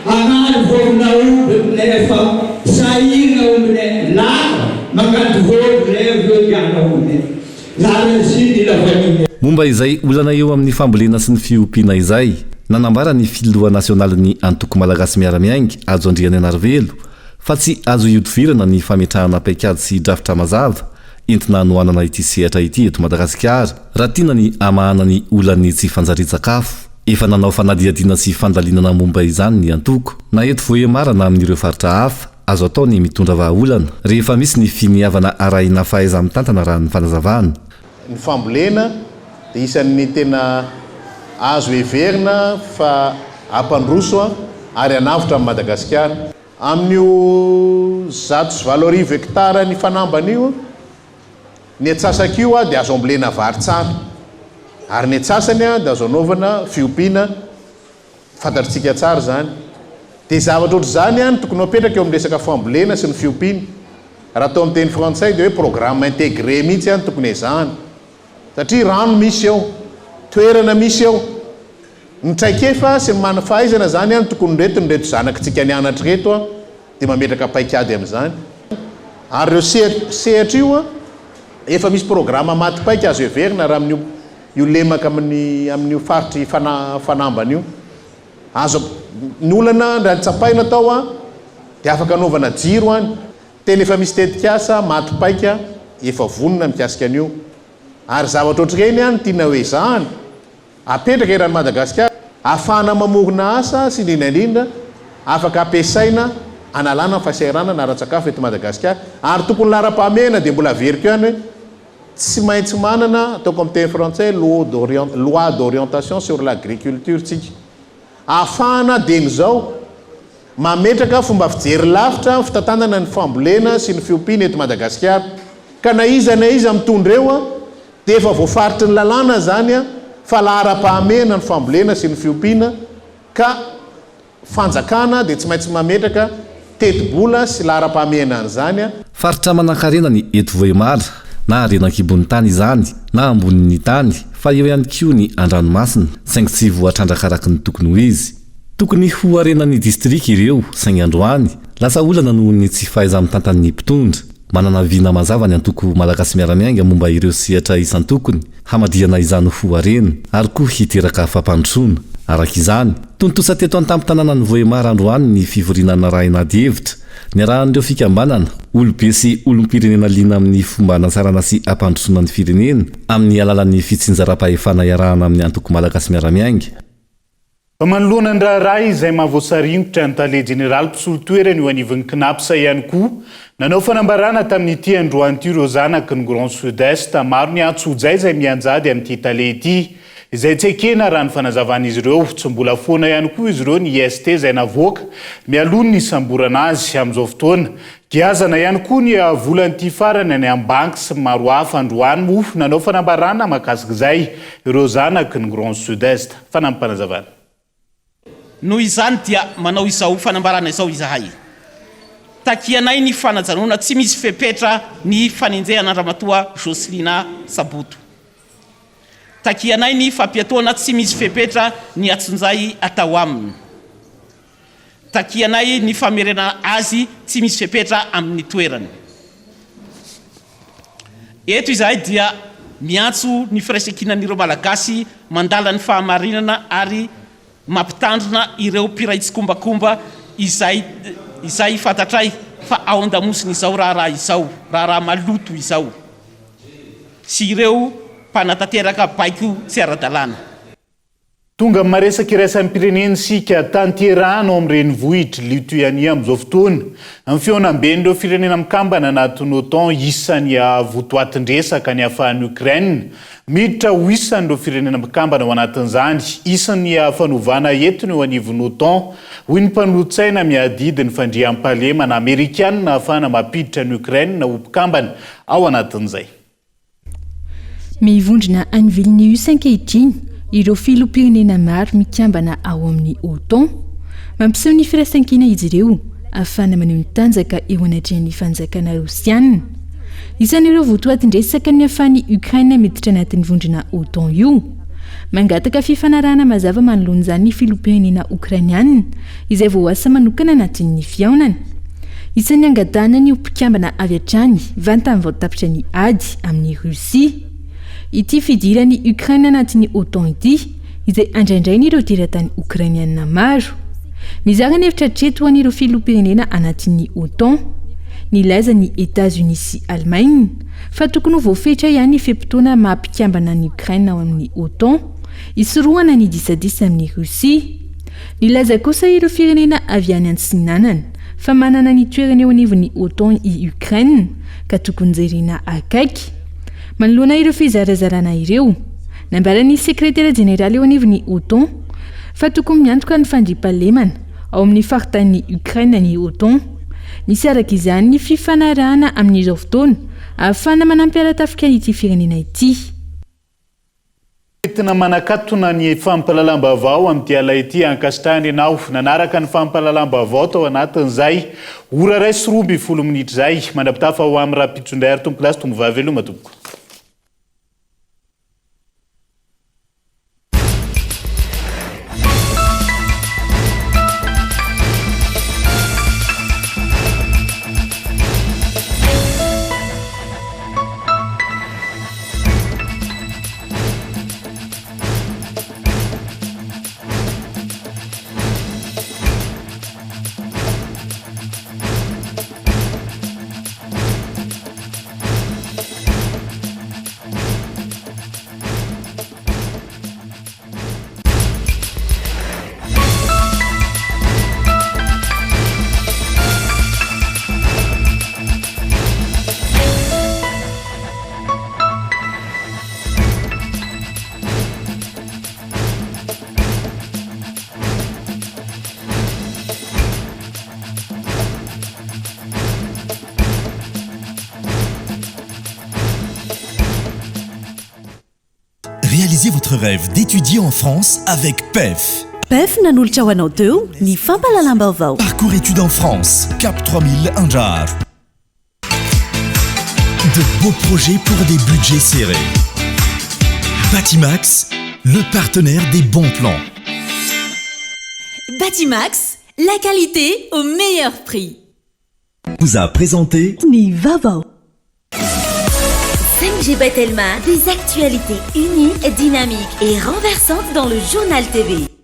agnano vovonaomby nefa sahirina ombine laka mangato vovo levyodianaomby zany lavani momba izay olana eo amin'ny fambolena sy ny fiompiana izay nanambara ny filoha nasionaly antoko malagasy miaramiaingy azo andriany anarivelo fa tsy azo iodivirana ny fametrahana paikady sy drafitra mazava entina noanana ity sehatra ity eto Madagasikara raha tiana ny amahana ny olany tsy fanjari-tsakafo efa nanao fanadiadiana sy fandalinana momba izany ny antoko na eto Voemara na amin'ireo faritra hafa azo atao ny mitondra vahaolana rehefa misy ny finiavana arahina fahaiza mitantana raha ny fanazavana ny fambolena dia isan'ny tena azo heverina fa ampandroso ary anavotra amin'ny Madagasikara amin'io 120 hectara ny fanamban'io ny atsasak'io dia azo ambolena vary tsara ary ny atsasany dia azo anaovana fiompiana fantatritsika tsara zany dia zavatra ohatry zany any tokony apetraka eo amin'ny resaka fambolena sy ny fiompiana raha atao amin'ny teny frantsay dia hoe programme intégré mihitsy any tokony ezahana satria rano misy eo toerana misy eo ny traikefa sy mana fahaizana zany any tokony nreto zanakitsika nianatra reto dia mametraka paikady amin'izany ary reo sehatra io efa misy programme maty-paika azo heverina raha amin'io lemaka amin'io faritry fanambana io azo ny olana raha tsapaina tao dia afaka anaovana jiro any tena efa misy tetikasa maty-paika efa vonona mikasika an'io ary zavatra ohatr'ireny any tiana hoe zahany apetraka eran'ny Madagasikara ahafahana mamorona asa sy indrindraindrindra afaka ampiasaina analana fahasairana na ara-tsakafo eto Madagasikara ary tokony lara-pahamehana dia mbola averiko ihany hoe tsy maintsy manana ataoko amin'ny teny frantsay loi d'orientation sur l'agriculture tsika ahafahana deny zao mametraka fomba fijery lavitra fitantanana ny fambolena sy ny fiompiana eto Madagasikara ka na iza mitondra eo dia efa voafaritry ny lalàna zany fa lara-pahamehana ny fambolena sy ny fiompiana ka fanjakana dia tsy maintsy mametraka teti-bola sy lara-pahamehana an'izany faritra manan-karena ny eto Voemara na arenan-kibon'ny tany izany na ambonin'ny tany fa eo ihany koa ny an-dranomasina saingy tsy voatrandraka araky ny tokony ho izy tokony ho arenan'ny distrika ireo saingy androany lasa olana noho ny tsy fahaiza mitantany mpitondra manana vina mazava ny antoko malagasy miaramiainga momba ireo sehatra isan-tokony hamadiana izany ho arena ary koa hiteraka fampandrosoana araka izany tontosa teto an-tampon-tanàna ny Voemara androany ny fivorianana rainady hevitra ny arahan'ireo fikambanana olobe sy olom-pirenena liana amin'ny fomba hanasarana sy hampandrosoana ny firenena amin'ny alalan'ny fitsinjaram-pahefana iarahana amin'ny antoko malagasy miaramiainga manoloana ny raharaha izay mahavoasaringotra ny tale général mpisolo-toerany eo anivon'ny knapsa ihany koa nanao fanambarana tamin'ity androanyity ireo zanaky ny Grand Sud-Est maro ny antsoja izay mianjady amin'ity tale ity izay tsy ekena raha ny fanazavan'izy ireo tsy mbola foana ihany koa izy ireo ny IST izay navoaka mialony ny samborana azy amin'izao fotoana giazana ihany koa ny volan'ity farany any amin'ny banky sy maro hafa androany moa nanao fanambarana mahakasika izay ireo zanaky ny Grand Sud-Est fanampanazavana noho izany dia manao izao fanambarana izao izahay takianay ny fanajanona tsy misy fepetra ny fanenjehana Andramatoa Joselina Saboto takianay ny fampiatoana tsy misy fepetra ny atsonjay atao aminy takianay ny famerena azy tsy misy fepetra amin'ny toerany eto izahay dia miantso ny firaisakinan'ireo malagasy mandala ny fahamarinana ary mampitandrina ireo mpiray tsy kombakomba izay fantatray fa ao an-damosiny izao raharaha izao raharaha maloto izao sy ireo mpanatanteraka baiko tsy ara-dalàna. Tonga maresaka iraisan'ny pireneny sika tanterahana ao amin'ireny vohitra Lituania amin'izao fotoana amin'ny fihaonam-ben'ireo firenena mikambana anatin'ny OTAN isan'ny votoatin-dresaka ny ahafahan'ny Ukraine miditra ho isan'ireo firenena mikambana ao anatin'izany isan'ny fanovana entiny eo anivon'ny OTAN hoy ny mpanolo-tsaina miadidy ny fandriam-palema na Amerikanina ahafahana mampiditra ny Ukraine ho mpikambana ao anatin'izay. Mivondrona any Vilnius ankehitriny ireo filoham-pirenena maro mikambana ao amin'ny OTAN mampiseho ny firaisan-kina izy ireo ahafahana maneho ny tanjaka eo anatrehan'ny fanjakana Rosiana. Isan'ireo votoatin-dresaka ny ahafahan'ny Ukraine miditra anatin'ny vondrona OTAN io. Mangataka fifanarahana mazava manoloana izany ny filoham-pirenena Ukrainiana izay voasa manokana anatin'ny fihaonana. Isan'ny angadana ny mpikambana avy hatrany vantany vao tapitra ny ady amin'ny Rusia. Ity fidiran'ny Ukraine anatin'ny OTAN ity izay andraindray ireo teratany Ukrainiana maro. Mizara ny hevitra treto ho an'ireo filoham-pirenena anatin'ny OTAN. Nilaza ny États-Unis sy Allemagne fa tokony ho voafetra ihany ny fe-potoana mampikambana ny Ukraine ao amin'ny OTAN isorohana ny disadisa amin'ny Rusia. Nilaza kosa ireo firenena avy any antsinanana fa manana ny toerana eo anivon'ny OTAN i Ukraine ka tokony jerena akaiky. Manoloana ireo fizarazarana ireo, nambarany sekretera jeneraly eo anivon'ny OTAN fa tokony miantoka ny fandriam-pahalemana ao amin'ny faritan'ny Ukraine ny OTAN. Nisy araka izany ny fifanarahana amin'izao fotoana ahafahana manampy halatafika ity firenena ity. Entina manakatona ny fampahalalam-baovao amin'ity ala ity ankasitrahany ianao nanaraka ny fampahalalam-baovao tao anatin'izay ora ray sy 20 minitra zay mandrapitafa ho amin'ny raha mpitsondray ary tompo lasy tombo vaveloma tompoko. Réalisez votre rêve d'étudier en France avec PEF. PEF nanolotra ho anao teo ny fampahalalam-baovao. Parcours études en France, Cap 3000 Anjar. De beaux projets pour des budgets serrés. Batimax, le partenaire des bons plans. Batimax, la qualité au meilleur prix. Vous a présenté Ni Vavo. 5G Batelma, des actualités uniques, dynamiques et renversantes dans le journal TV.